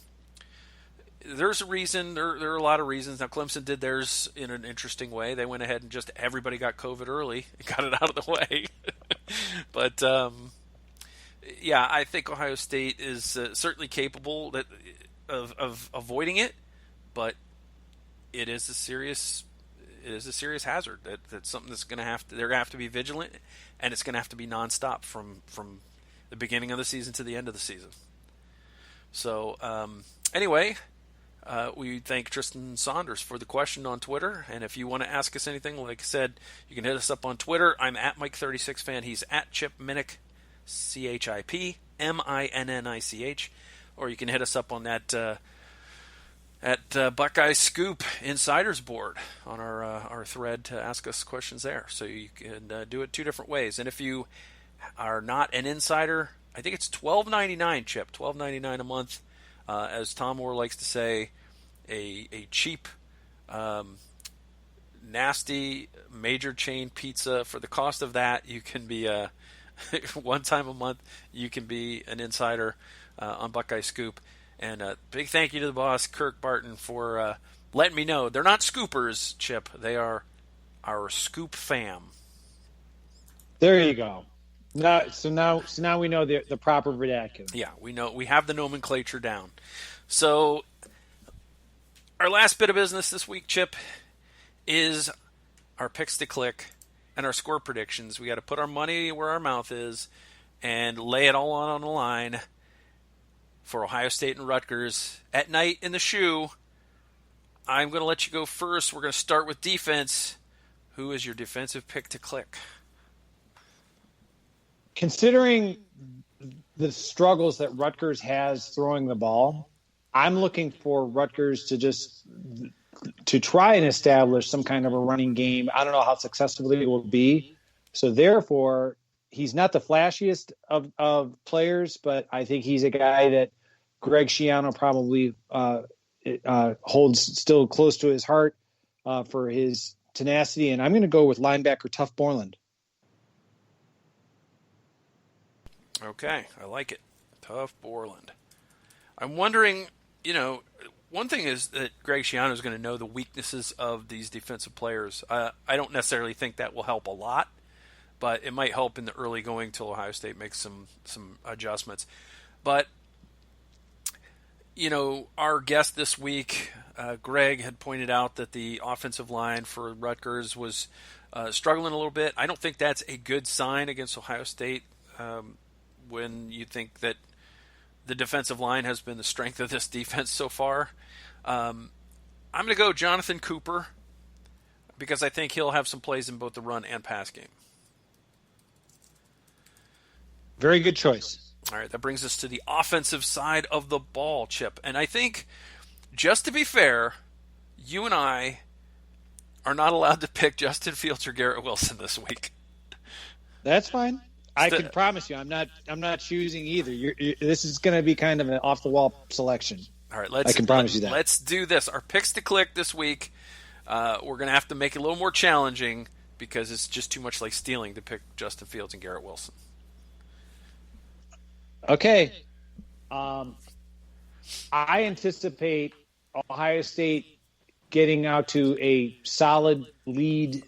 there's a reason. There are a lot of reasons. Now, Clemson did theirs in an interesting way. They went ahead and just everybody got COVID early and got it out of the way. But yeah, I think Ohio State is certainly capable of avoiding it, but it is a serious hazard. That's something that's going to they're going to have to be vigilant, and it's going to have to be nonstop from the beginning of the season to the end of the season. So anyway, we thank Tristan Saunders for the question on Twitter, and if you want to ask us anything, like I said, you can hit us up on Twitter. I'm at Mike36Fan. He's at Chip Minnich, ChipMinnich, or you can hit us up on that at Buckeye Scoop Insiders Board on our thread to ask us questions there. So you can do it 2 different ways. And if you are not an insider, I think it's $12.99, Chip, $12.99 a month. As Tom Moore likes to say, a cheap, nasty major chain pizza. For the cost of that, you can be one time a month. You can be an insider on Buckeye Scoop. And big thank you to the boss, Kirk Barton, for letting me know they're not scoopers, Chip. They are our scoop fam. There you go. So now we know the proper vernacular. Yeah, we know, we have the nomenclature down. So our last bit of business this week, Chip, is our picks to click and our score predictions. We got to put our money where our mouth is and lay it all on the line for Ohio State and Rutgers at night in the shoe. I'm going to let you go first. We're going to start with defense. Who is your defensive pick to click? Considering the struggles that Rutgers has throwing the ball, I'm looking for Rutgers to try and establish some kind of a running game. I don't know how successful it will be. So therefore, he's not the flashiest of players, but I think he's a guy that Greg Schiano probably holds still close to his heart for his tenacity. And I'm going to go with linebacker Tuff Borland. Okay, I like it. Tuff Borland. I'm wondering, one thing is that Greg Schiano is going to know the weaknesses of these defensive players. I don't necessarily think that will help a lot, but it might help in the early going till Ohio State makes some adjustments. But, our guest this week, Greg, had pointed out that the offensive line for Rutgers was struggling a little bit. I don't think that's a good sign against Ohio State. when you think that the defensive line has been the strength of this defense so far. I'm going to go Jonathan Cooper because I think he'll have some plays in both the run and pass game. Very good choice. All right, that brings us to the offensive side of the ball, Chip. And I think, just to be fair, you and I are not allowed to pick Justin Fields or Garrett Wilson this week. That's fine. I can promise you, I'm not choosing either. This is going to be kind of an off the wall selection. All right, I can promise you that. Let's do this. Our picks to click this week. We're going to have to make it a little more challenging because it's just too much like stealing to pick Justin Fields and Garrett Wilson. Okay. I anticipate Ohio State getting out to a solid lead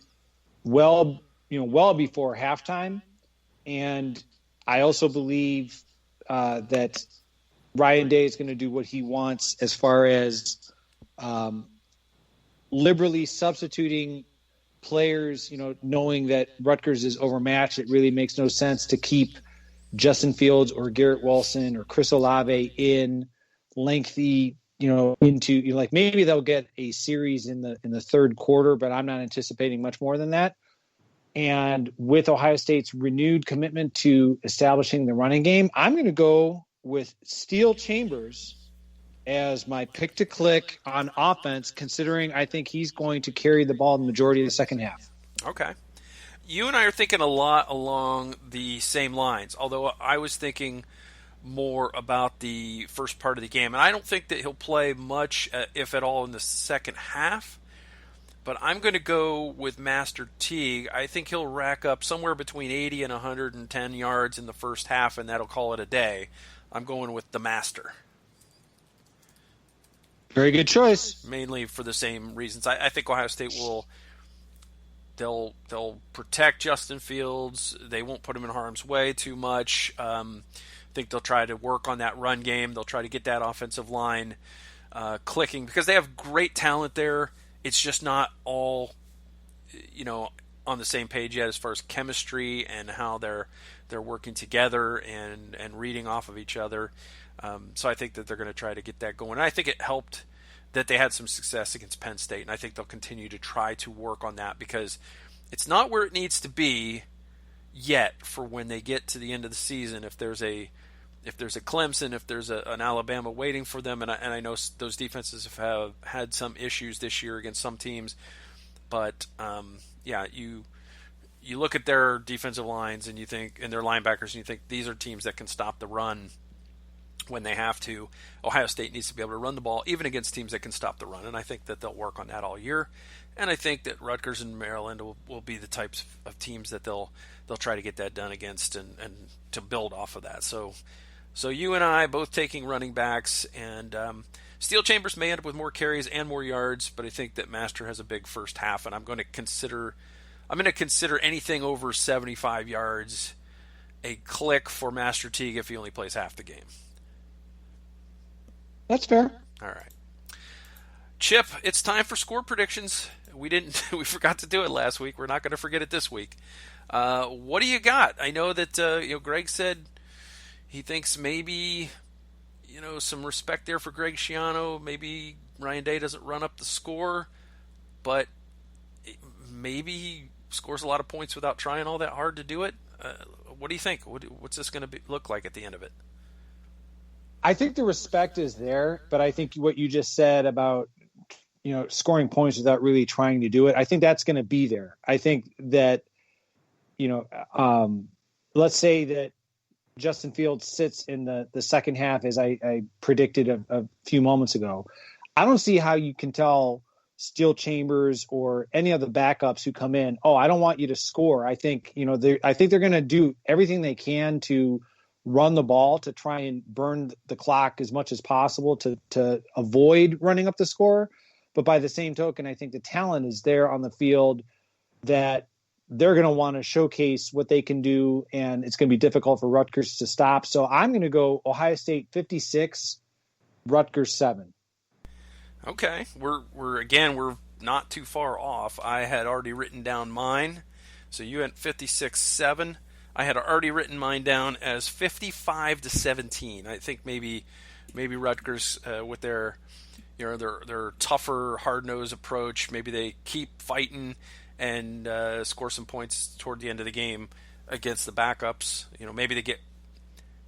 well before halftime. And I also believe that Ryan Day is going to do what he wants as far as liberally substituting players, knowing that Rutgers is overmatched. It really makes no sense to keep Justin Fields or Garrett Wilson or Chris Olave in lengthy, into like maybe they'll get a series in the third quarter, but I'm not anticipating much more than that. And with Ohio State's renewed commitment to establishing the running game, I'm going to go with Steel Chambers as my pick to click on offense, considering I think he's going to carry the ball the majority of the second half. Okay. You and I are thinking a lot along the same lines, although I was thinking more about the first part of the game. And I don't think that he'll play much, if at all, in the second half. But I'm going to go with Master Teague. I think he'll rack up somewhere between 80 and 110 yards in the first half, and that'll call it a day. I'm going with the Master. Very good choice. Mainly for the same reasons. I think Ohio State will... They'll protect Justin Fields. They won't put him in harm's way too much. I think they'll try to work on that run game. They'll try to get that offensive line clicking because they have great talent there. It's just not all, on the same page yet as far as chemistry and how they're working together and reading off of each other. So I think that they're going to try to get that going. And I think it helped that they had some success against Penn State, and I think they'll continue to try to work on that because it's not where it needs to be yet for when they get to the end of the season. If there's a Clemson, if there's an Alabama waiting for them, and I know those defenses have had some issues this year against some teams, but you look at their defensive lines and you think, and their linebackers, and you think these are teams that can stop the run when they have to. Ohio State needs to be able to run the ball even against teams that can stop the run, and I think that they'll work on that all year. And I think that Rutgers and Maryland will be the types of teams that they'll try to get that done against and to build off of that. So you and I both taking running backs, and Steel Chambers may end up with more carries and more yards, but I think that Master has a big first half, and I'm going to consider anything over 75 yards a click for Master Teague if he only plays half the game. That's fair. All right. Chip, it's time for score predictions. We forgot to do it last week. We're not going to forget it this week. What do you got? I know that Greg said he thinks maybe some respect there for Greg Schiano. Maybe Ryan Day doesn't run up the score, but maybe he scores a lot of points without trying all that hard to do it. What do you think? What's this going to look like at the end of it? I think the respect is there, but I think what you just said about, scoring points without really trying to do it, I think that's going to be there. I think that, let's say that Justin Fields sits in the second half, as I predicted a few moments ago. I don't see how you can tell Steel Chambers or any of the backups who come in, I don't want you to score. I think, they're going to do everything they can to run the ball to try and burn the clock as much as possible to avoid running up the score. But by the same token, I think the talent is there on the field that they're going to want to showcase what they can do, and it's going to be difficult for Rutgers to stop. So I'm going to go Ohio State 56, Rutgers 7. Okay, we're not too far off. I had already written down mine, so you had 56-7. I had already written mine down as 55-17. I think maybe Rutgers with their their tougher, hard-nosed approach, maybe they keep fighting and score some points toward the end of the game against the backups. Maybe they get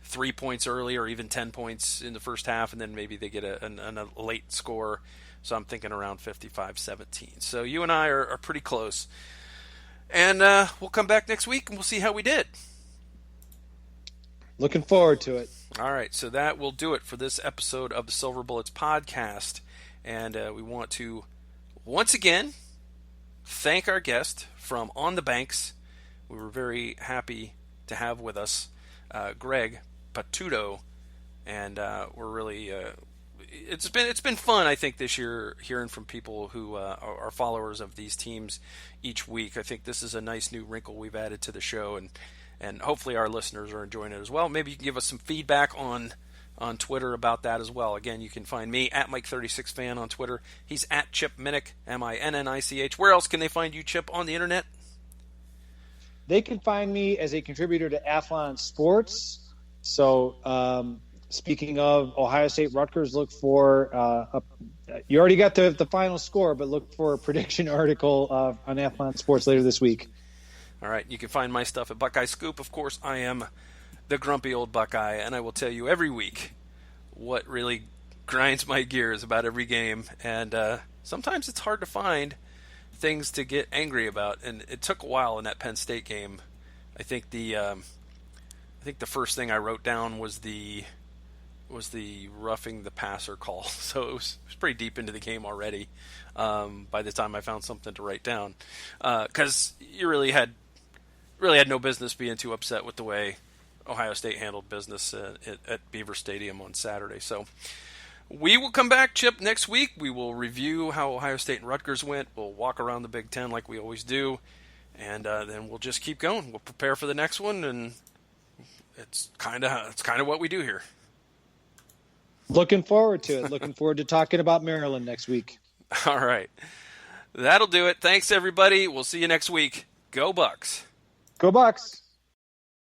3 points early or even 10 points in the first half, and then maybe they get a late score. So I'm thinking around 55-17. So you and I are pretty close. And we'll come back next week and we'll see how we did. Looking forward to it. All right, so that will do it for this episode of the Silver Bullets podcast. And we want to, once again, thank our guest from On the Banks. We were very happy to have with us Greg Patuto, and we're really it's been fun, I think, this year hearing from people who are followers of these teams each week. I think this is a nice new wrinkle we've added to the show, and hopefully our listeners are enjoying it as well. Maybe you can give us some feedback on Twitter about that as well. Again, you can find me at Mike36Fan on Twitter. He's at Chip Minnich, Minnich. Where else can they find you, Chip, on the internet? They can find me as a contributor to Athlon Sports. So, speaking of Ohio State Rutgers, look for you already got the final score, but look for a prediction article on Athlon Sports later this week. All right, you can find my stuff at Buckeye Scoop. Of course, I am the grumpy old Buckeye, and I will tell you every week what really grinds my gears about every game. And sometimes it's hard to find things to get angry about, and it took a while in that Penn State game. I think the first thing I wrote down was the roughing the passer call. So it was pretty deep into the game already by the time I found something to write down, because you really had no business being too upset with the way Ohio State handled business at Beaver Stadium on Saturday. So we will come back, Chip, next week. We will review how Ohio State and Rutgers went. We'll walk around the Big Ten like we always do, and then we'll just keep going. We'll prepare for the next one, and it's kind of what we do here. Looking forward to it. Looking forward to talking about Maryland next week. All right. That'll do it. Thanks, everybody. We'll see you next week. Go Bucks. Go Bucks.